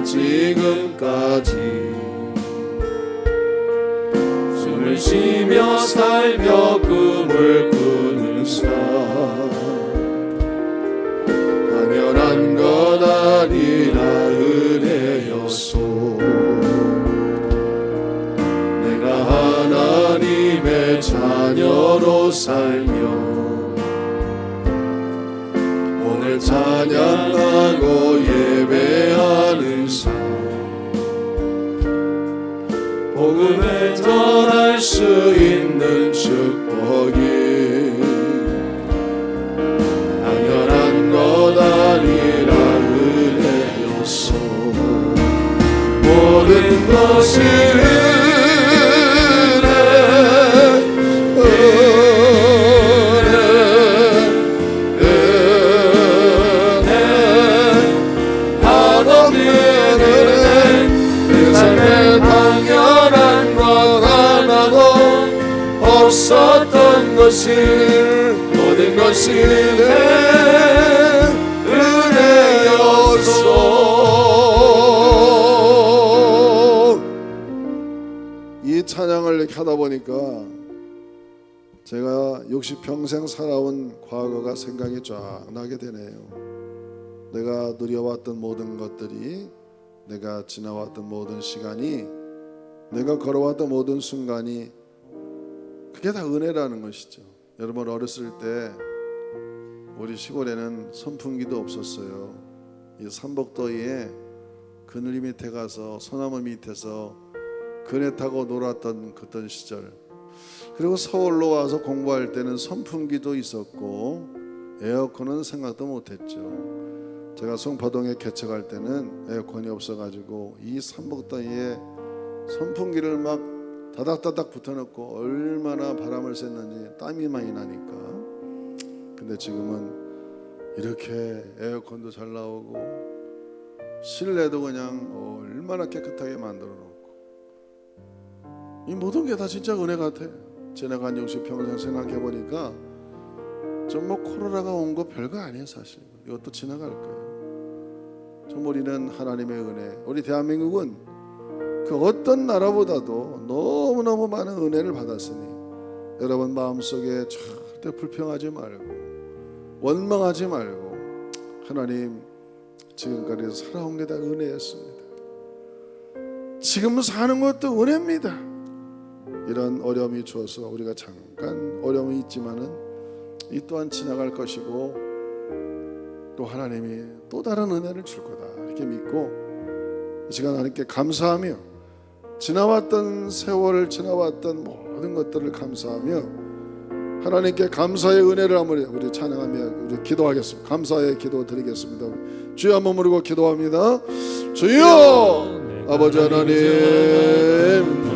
Speaker 3: 지금까지 숨을 쉬며 살며 꿈을 꾸는 삶 당연한 것 아니라 은혜였소. 내가 하나님의 자녀로 살며 오늘 찬양하고 예배하는 삶 복음을 전할 수 있는 축복이 당연한 것 아니라 은혜였소. 모든 것이 없었던 것이 모든 것이 내 은혜였소. 이 찬양을 이렇게 하다 보니까 제가 60평생 살아온 과거가 생각이 쫙 나게 되네요. 내가 누려왔던 모든 것들이, 내가 지나왔던 모든 시간이, 내가 걸어왔던 모든 순간이 그게 다 은혜라는 것이죠. 여러분 어렸을 때 우리 시골에는 선풍기도 없었어요. 이 삼복더위에 그늘 밑에 가서 소나무 밑에서 그네 타고 놀았던 그던 시절, 그리고 서울로 와서 공부할 때는 선풍기도 있었고 에어컨은 생각도 못했죠. 제가 송파동에 개척할 때는 에어컨이 없어가지고 이 삼복더위에 선풍기를 막 다닥다닥 붙여놓고 얼마나 바람을 쐈는지 땀이 많이 나니까. 근데 지금은 이렇게 에어컨도 잘 나오고 실내도 그냥 얼마나 깨끗하게 만들어 놓고, 이 모든 게 다 진짜 은혜 같아. 지나간 60평생 생각해 보니까 좀 뭐 코로나가 온 거 별거 아니에요. 사실 이것도 지나갈 거예요. 정말 우리는 하나님의 은혜, 우리 대한민국은 그 어떤 나라보다도 너무너무 많은 은혜를 받았으니 여러분 마음속에 절대 불평하지 말고 원망하지 말고, 하나님 지금까지 살아온 게 다 은혜였습니다. 지금 사는 것도 은혜입니다. 이런 어려움이 주어서 우리가 잠깐 어려움이 있지만은 이 또한 지나갈 것이고 또 하나님이 또 다른 은혜를 줄 거다 이렇게 믿고 이 시간 하나님께 감사하며 지나왔던 세월을, 지나왔던 모든 것들을 감사하며 하나님께 감사의 은혜를 한번 우리 찬양하며 우리 기도하겠습니다. 감사의 기도 드리겠습니다. 주여 한번 부르고 기도합니다. 주여 아버지 하나님,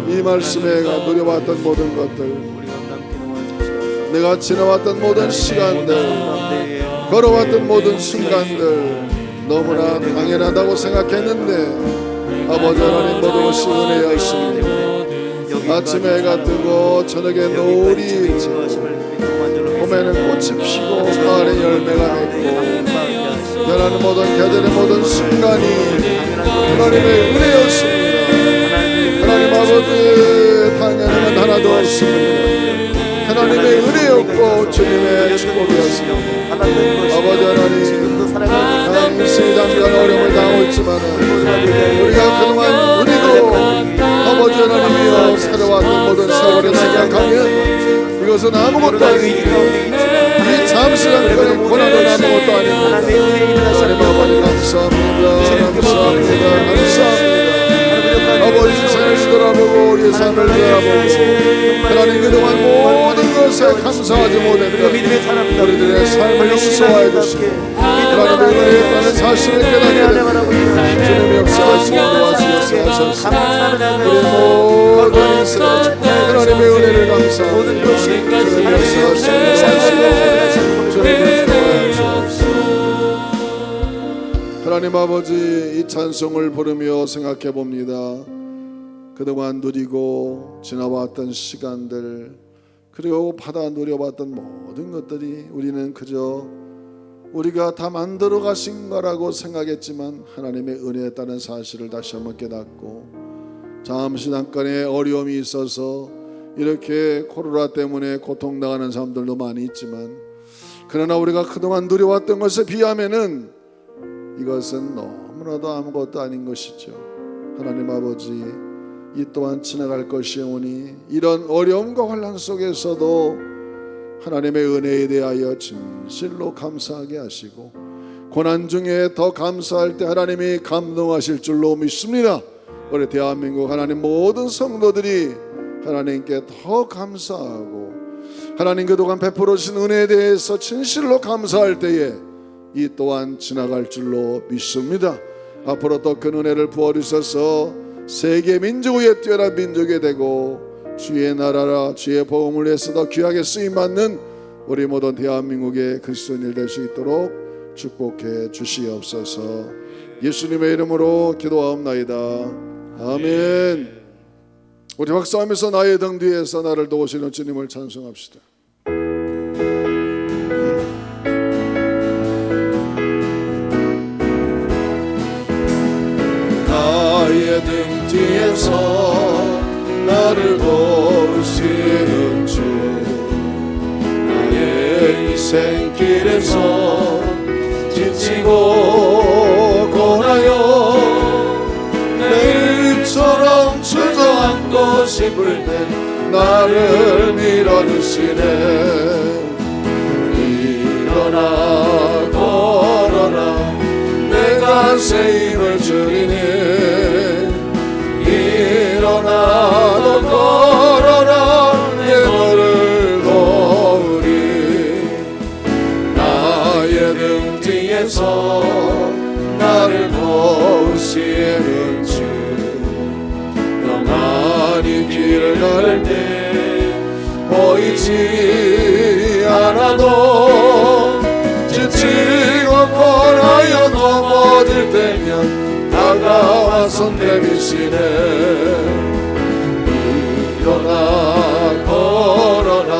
Speaker 3: 이 말씀에 누려왔던 모든 것들, 내가 지나왔던 모든 시간들, 걸어왔던 모든 순간들 너무나 당연하다고 생각했는데 아버지 하나님 모든 것이 은혜였습니다. 아침에 해가 뜨고 저녁에 노을이 지고 봄에는 꽃이 피고 가을에 열매가 맺고 변하는 모든 계절의 모든 순간이 하나님의 은혜였습니다. 하나님 아버지, 당연한 하나도 없습니다. 하나님의 은혜였고 주님의 축복이었습니다. 아버지 하나님, 당시 잠깐 어려움을 당하고 있지만 우리가 그동안 누리고 아버지 하나님이여 살아왔던 모든 세월을 생각하면 이것은 아무것도 아닙니다. 이 잠시 잠깐의 고난은 아무것도 아닙니다. 하나님 아버지 감사합니다. 감사합니다. 감사합니다. 아버지 세상을 돌아보고 우리의 삶을 돌아보고 하나님 그동안 모든 것에 감사하지 못했던 우리들의 삶을 용서하여 주시고 하나님의 은혜에 따른 사실을 깨닫게 됩니다. 주님의 역사하시고 도와주셔서 우리 모든 인생 하나님의 은혜를 감사합니다. 주님의 역사하시고 주님의 하나님 아버지, 이 찬송을 부르며 생각해 봅니다. 그동안 누리고 지나왔던 시간들, 그리고 받아 누려봤던 모든 것들이 우리는 그저 우리가 다 만들어 가신 거라고 생각했지만 하나님의 은혜에 따른 사실을 다시 한번 깨닫고, 잠시 잠깐의 어려움이 있어서 이렇게 코로나 때문에 고통당하는 사람들도 많이 있지만, 그러나 우리가 그동안 누려왔던 것에 비하면은 이것은 너무나도 아무것도 아닌 것이죠. 하나님 아버지, 이 또한 지나갈 것이오니 이런 어려움과 환난 속에서도 하나님의 은혜에 대하여 진실로 감사하게 하시고, 고난 중에 더 감사할 때 하나님이 감동하실 줄로 믿습니다. 우리 대한민국 하나님 모든 성도들이 하나님께 더 감사하고, 하나님 그동안 베풀어 주신 은혜에 대해서 진실로 감사할 때에 이 또한 지나갈 줄로 믿습니다. 앞으로 더 큰 은혜를 부어주셔서 세계 민족 위에 뛰어난 민족이 되고, 주의 나라라 주의 복음을 위해서 더 귀하게 쓰임받는 우리 모든 대한민국의 그리스도인들 될 수 있도록 축복해 주시옵소서. 예수님의 이름으로 기도하옵나이다. 아멘. 우리 박수하면서 나의 등 뒤에서 나를 도우시는 주님을 찬송합시다. 나의 등 뒤에서 나를 도우시는 주, 나의 인생길에서 지치고 고나여 내일처럼 주저앉고 싶을 때 나를 밀어주시네. 일어나 걸어라 내가 새 힘을 주리니, 일어나 너 걸어라 내 너를 도우리. 나의 등 뒤에서 나를 도우시는 주, 너만이 길을 갈 때 보이지 않아도 지치고 고나여 넘어질 때면 다가와서 내미시네. 일어나 걸어라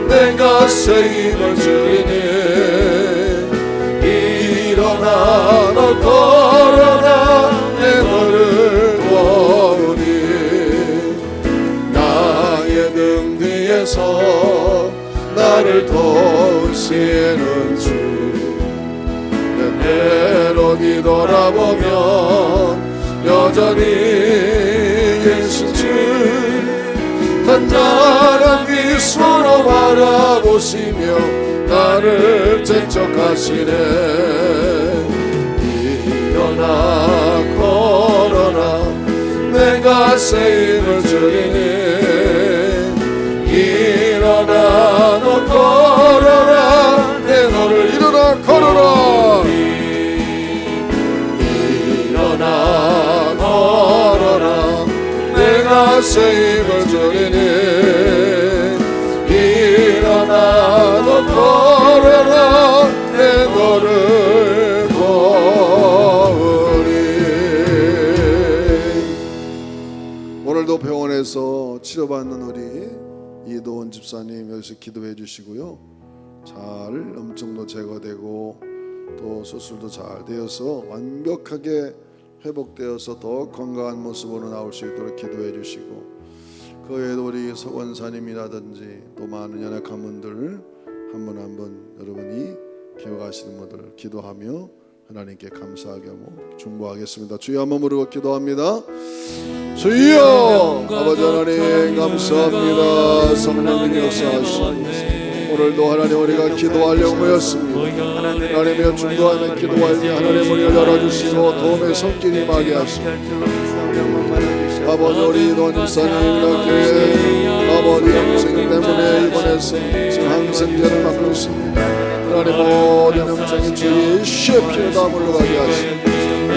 Speaker 3: 내가 새 힘을 주리니, 일어나 너 걸어라 내 너를 도우니. 나의 등 뒤에서 나를 도우시는 주, 때로 뒤돌아보면 여전히 예수 주 단단한 미소로 바라보시며 나를 재촉하시네. 일어나 걸어라 내가 새 힘을 주리니, 일어나 너 걸어라 내 너를 일어나 걸어라. 일어나 걸어라 내가 새 힘을 주리니, 일어나 너 걸어라 내 너를 도우리. 오늘도 병원에서 치료받는 우리 이도원 집사님 여기서 기도해 주시고요, 잘 염증도 제거되고 또 수술도 잘 되어서 완벽하게 회복되어서 더 건강한 모습으로 나올 수 있도록 기도해 주시고, 그 외에도 우리 서원사님이라든지 또 많은 연약한 분들 한 분 한 분 여러분이 기억하시는 분들 기도하며 하나님께 감사하게 하고 중보하겠습니다. 주여 한번 부르고 기도합니다. 주여 아버지 하나님 감사합니다. 성령님 역사하시고 오늘도 하나님 우리가 기도하려고 모였습니다. 하나님의 중도하며 기도할 때 하나님 우리를 열어주시고 도움의 손길이 임하게 하시고, 아버지 우리 이도원 집사님 이렇게 아버지 염증 때문에 입원해서 지금 항생제를 맞고 있습니다. 하나님 모든 염증이 주 예수의 피로 다 물러가게 하시고,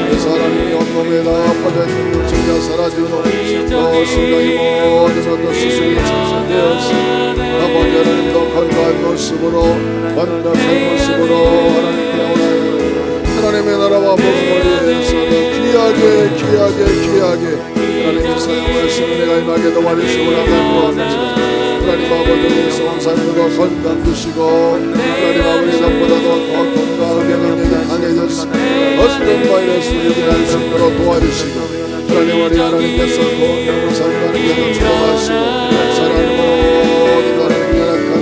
Speaker 3: 그래서 하나님이 온몸에다 퍼져있는 염증이 사라지고 또 심장이 모든 어떤 수술이 진행되어서 아버지 하나님도 건강한 모습으로 완벽한 모습으로 하나님께 오나요. 하나님의 나라와 복음을 위해서 귀하게 하나님의 사용을 했으면 내가 임하게 도와주시고 나가고 합니다. 하나님 아버지 성산으로 건강 주시고 하나님 아버지 전보다도 더 건강하게 능력이 강해졌으며 어떤 바이러스를 유발할 수 있도록 도와주시고 하나님 우리 하나님께서 영을 살아가는 축복하시고 사랑하는 모든 하나님 연약한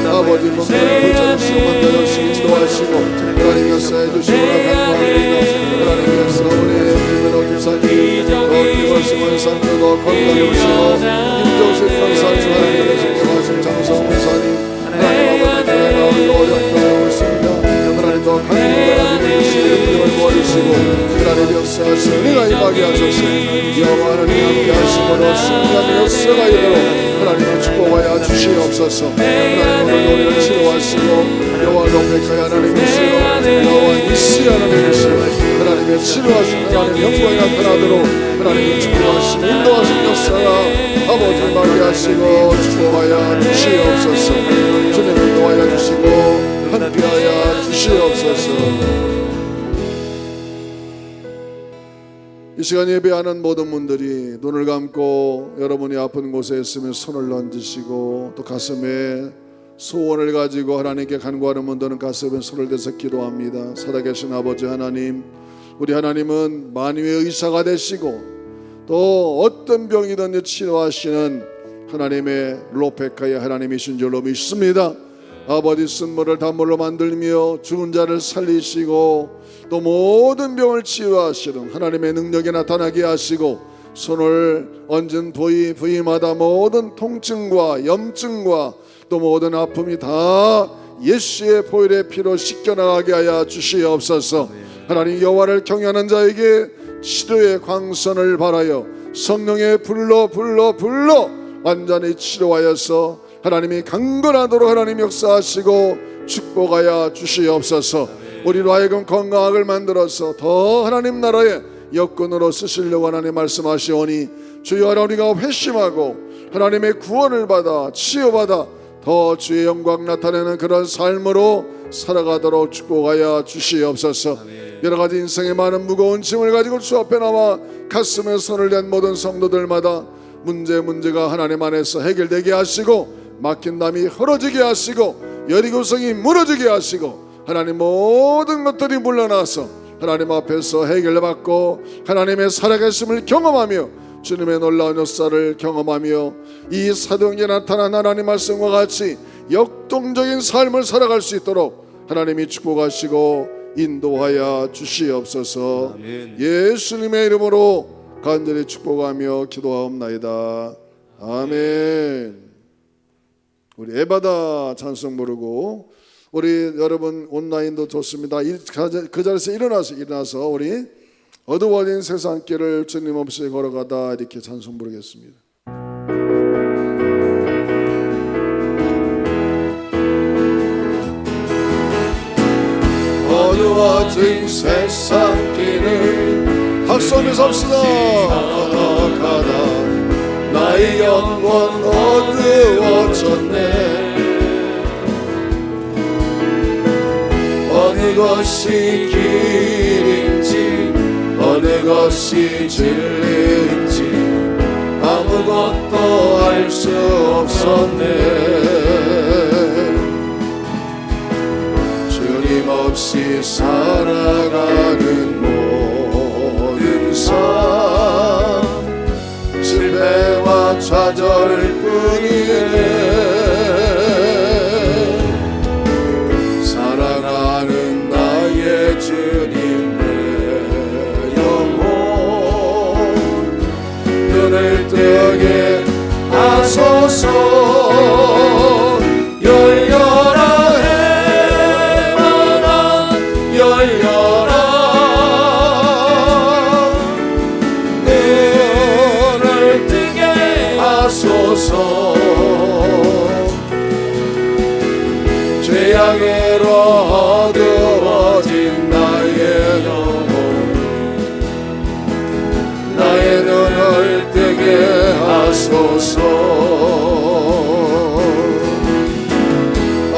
Speaker 3: 아버지 분들을 붙여주시고 만들어주시고 지도하시고 하나님께서 해주시고 간구합니다. 하나님께서 우리 김은호 집사님 김월승 산주도 건강해 주시고 김종식 권사님 하나님께서 고하신 장성 권사님 하나님 아버지 교회 마음이 어렵고 있습니다. 하나님 더 강력하게 주시고 도와주시고 하나님 역사하시고 은혜가 임하게 하소서. 여호와 하나님 함께 하심으로 승리하는 역사가 이르도록 하나님을 축복하여 주시옵소서. 하나님 오늘 우리를 치료하시고 여호와 롬백하여 하나님이시여 여호와 니시 하나님이시여 하나님의 치료하신 하나님 영광이 나타나도록 하나님의 축복하시고 인도하신 역사가 아버지 임하게 하시고 축복하여 주시옵소서. 주님 인도하여 주시고 함께하여 주시옵소서. 이 시간 예배하는 모든 분들이 눈을 감고 여러분이 아픈 곳에 있으면 손을 얹으시고 또 가슴에 소원을 가지고 하나님께 간구하는 분들은 가슴에 손을 대서 기도합니다. 살아계신 아버지 하나님, 우리 하나님은 만유의 의사가 되시고 또 어떤 병이든지 치료하시는 하나님의 로페카의 하나님이신 줄로 믿습니다. 아버지 쓴물을 단물로 만들며 죽은 자를 살리시고 또 모든 병을 치유하시는 하나님의 능력이 나타나게 하시고 손을 얹은 부위마다 모든 통증과 염증과 또 모든 아픔이 다 예수의 보혈의 피로 씻겨나가게 하여 주시옵소서. 하나님 여호와를 경외하는 자에게 치료의 광선을 발하여 성령의 불로 완전히 치료하여서 하나님이 강건하도록 하나님 역사하시고 축복하여 주시옵소서. 우리로 하여금 건강하게 만들어서 더 하나님 나라의 역군으로 쓰시려고 하나님 말씀하시오니 주여 우리가 회심하고 하나님의 구원을 받아 치유받아 더 주의 영광 나타내는 그런 삶으로 살아가도록 축복하여 주시옵소서. 여러가지 인생의 많은 무거운 짐을 가지고 주 앞에 나와 가슴에 손을 댄 모든 성도들마다 문제가 하나님 안에서 해결되게 하시고 막힌 담이 헐어지게 하시고 여리고성이 무너지게 하시고 하나님 모든 것들이 물러나서 하나님 앞에서 해결받고 하나님의 살아계심을 경험하며 주님의 놀라운 역사를 경험하며 이 사도행전에 나타난 하나님 말씀과 같이 역동적인 삶을 살아갈 수 있도록 하나님이 축복하시고 인도하여 주시옵소서. 예수님의 이름으로 간절히 축복하며 기도하옵나이다. 아멘. 우리 에바다 찬송 부르고 우리 여러분 온라인도 좋습니다. 그 자리에서 일어나서 우리 어두워진 세상길을 주님 없이 걸어가다 이렇게 찬송 부르겠습니다. 어두워진 세상길을 박수하면서 합시다. 걸어가다 나의 영혼 어두워졌네. 어느 것이 길인지 어느 것이 진리인지 아무것도 알 수 없었네. 주님 없이 살아가는 모든 삶 실패와 좌절뿐이네. 사랑하는 나의 주님 내 영혼 눈을 뜨게 하소서. 열려라 해마나 열려라 눈을 뜨게 하소서. 죄악으로 어두워진 나의 영혼 나의 눈을 뜨게 하소서.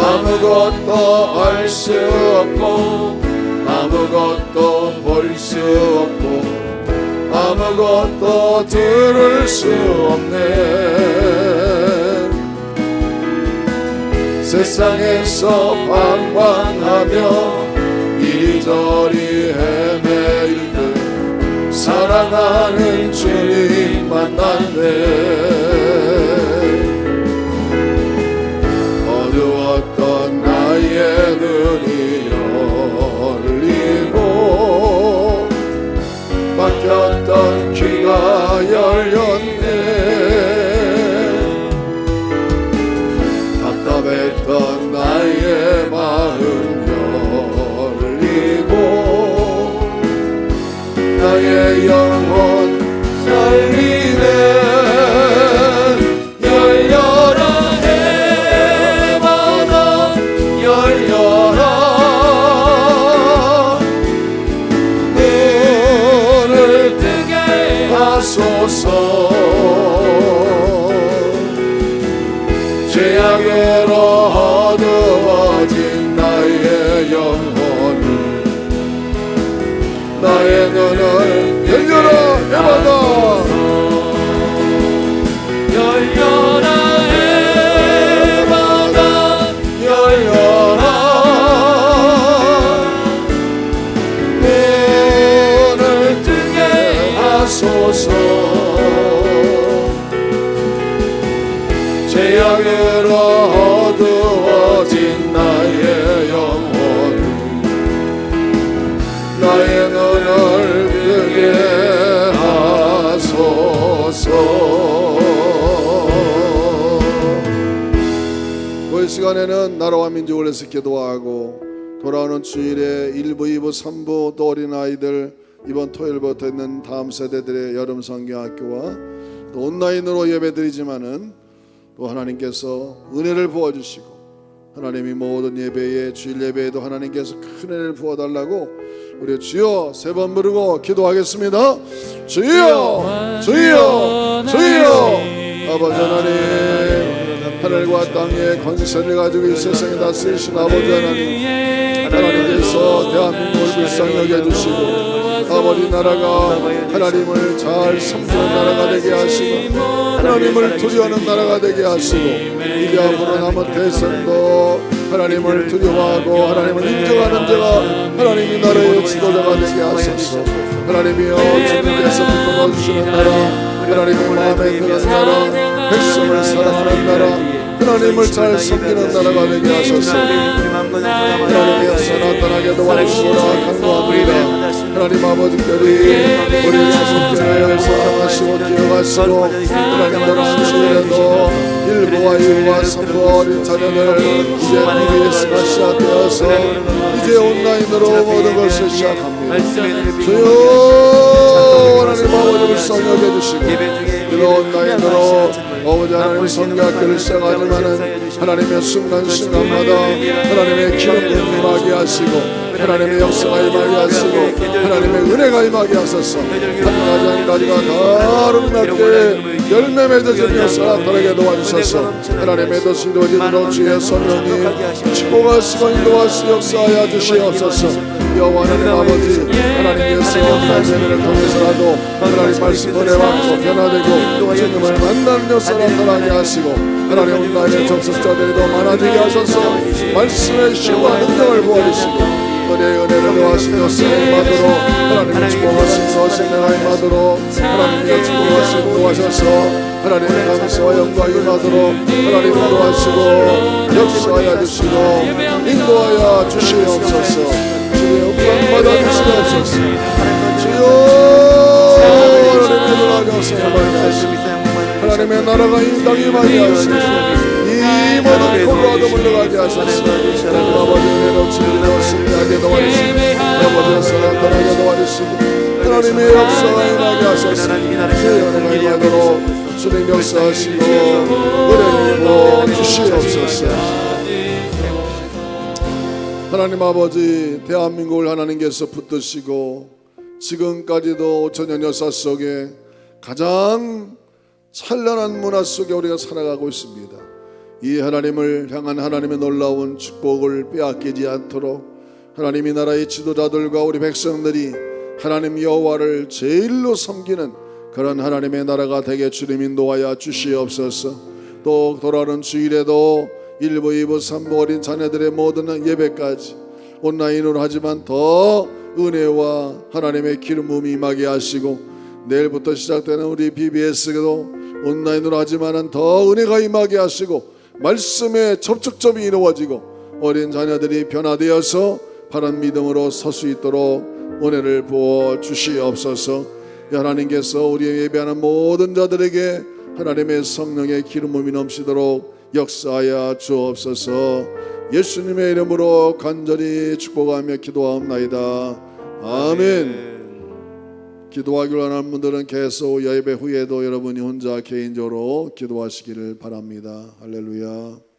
Speaker 3: 아무것도 알 수 없고 아무것도 볼 수 없고 아무것도 들을 수 없네. 세상에서 방황하며 이리저리 헤매일 때 사랑하는 주님 만났네. 어두웠던 나의 눈이 열리고 막혔던 귀가 열렸네. 답답했던 나의 마음 열리고 나의 영혼 살리네. 열려라 해마다 열려라. 눈을 뜨게 하소서. 죄악으로 어두워진 나의 영혼을 나의 눈을 열려라 해마다 열려라 해마다 열려라. 눈을 뜨게 하소서. 죄악으로 어두워진 나의 영혼 나의 눈을 뜨게 하소서. 이 시간에는 나라와 민족을 위해서 기도하고 돌아오는 주일에 1부, 2부, 3부 또 어린아이들 이번 토요일부터 있는 다음 세대들의 여름 성경학교와 또 온라인으로 예배드리지만은 또 하나님께서 은혜를 부어주시고 하나님이 모든 예배에 주일 예배에도 하나님께서 큰 은혜를 부어달라고 우리 주여 세 번 부르고 기도하겠습니다. 주여 주여 주여. 아버지 하나님 하늘과 땅의 권세를 가지고 이 세상에 다스리신 아버지 하나님 하나님께서 대한민국을 불쌍히 여겨주시고 아버지 나라가 하나님을 잘 섬기는 나라가 되게 하시고 하나님을 두려워하는 나라가 되게 하시고 이제 앞으로 남은 대선도 하나님을 두려워하고 하나님을 인정하는 자가 하나님이 나라의 지도자가 되게 하소서. 하나님이여 주님께서 붙들어주시는 나라 하나님의 마음에 드는 나라 백성을 사랑하는 나라 하나님을 잘 섬기는 나라가 되게 하소서. 하나님의 역사 나타나게 도와주시라 간구합니다. 하나님 아버지께리 우리 주님께를 사랑하시고 기억하시고 하나님 나라 주시려도 1부와 2부와 3부와 어린 자녀들 이제 EBS가 시작되어서 이제 온라인으로 모든 것을 시작합니다. 주여 하나님 아버지를 성령해 주시고 이런 온라인으로 아버지 하나님 성경학교를 시작하지만은 하나님의 순간순간마다 하나님의 기름이 임하게 하시고 하나님의 역사가 임하게 하시고 하나님의 은혜가 임하게 하소서. 한 가지 한 가지가 다 아름답게 열매 맺어지는 역사가 나타나게 도와주소서. 하나님의 뜻이 이루어지도록 주의 성령이 축복하시고 인도하시고 역사하여 주시옵소서. 여호와 하나님 아버지 하나님께서 예배를 통해서라도 하나님 말씀 은혜받고 변화되고 주님을 만나는 역사 나타나게 하시고 하나님 온라인의 접속자들이 더 많아지게 하소서. 말씀의 힘과 능력을 부어주시고 은혜를 더하신 역사에 임하도록 하나님의 축복하신 서신내가 임하도록 하나님의 축복하신 도하셔서 하나님의 감사와 영광 임하도록 하나님 인도하시고 역사하여 주시고 인도하여 주시옵소서. 주의 영광 받아 주시옵소서. 주여 하나님의 하나님의 나라가 이 땅에 임하게 하시고 이 모든 코로나도 물러가게 하소서. 하나님 아버지 은혜로 주님을 승리하게 도와주시고 아버지께서 나타나게 도와주시고 하나님의 역사가 임하게 하소서. 주의 은혜가 임하도록 주님 역사하시고 은혜를 주시옵소서. 하나님 아버지 대한민국을 하나님께서 붙드시고 지금까지도 5천년 역사 속에 가장 찬란한 문화 속에 우리가 살아가고 있습니다. 이 하나님을 향한 하나님의 놀라운 축복을 빼앗기지 않도록 하나님이 나라의 지도자들과 우리 백성들이 하나님 여호와를 제일로 섬기는 그런 하나님의 나라가 되게 주님 인도하여 주시옵소서. 또 돌아오는 주일에도 1부, 2부, 3부 어린 자녀들의 모든 예배까지 온라인으로 하지만 더 은혜와 하나님의 기름 부음이 임하게 하시고, 내일부터 시작되는 우리 BBS도 온라인으로 하지만 더 은혜가 임하게 하시고 말씀의 접촉점이 이루어지고 어린 자녀들이 변화되어서 바른 믿음으로 설 수 있도록 은혜를 부어 주시옵소서. 하나님께서 우리 예배하는 모든 자들에게 하나님의 성령의 기름 부음이 넘치도록 역사하여 주옵소서. 예수님의 이름으로 간절히 축복하며 기도하옵나이다. 아멘. 기도하기로 하는 분들은 계속 예배 후에도 여러분이 혼자 개인적으로 기도하시기를 바랍니다. 할렐루야.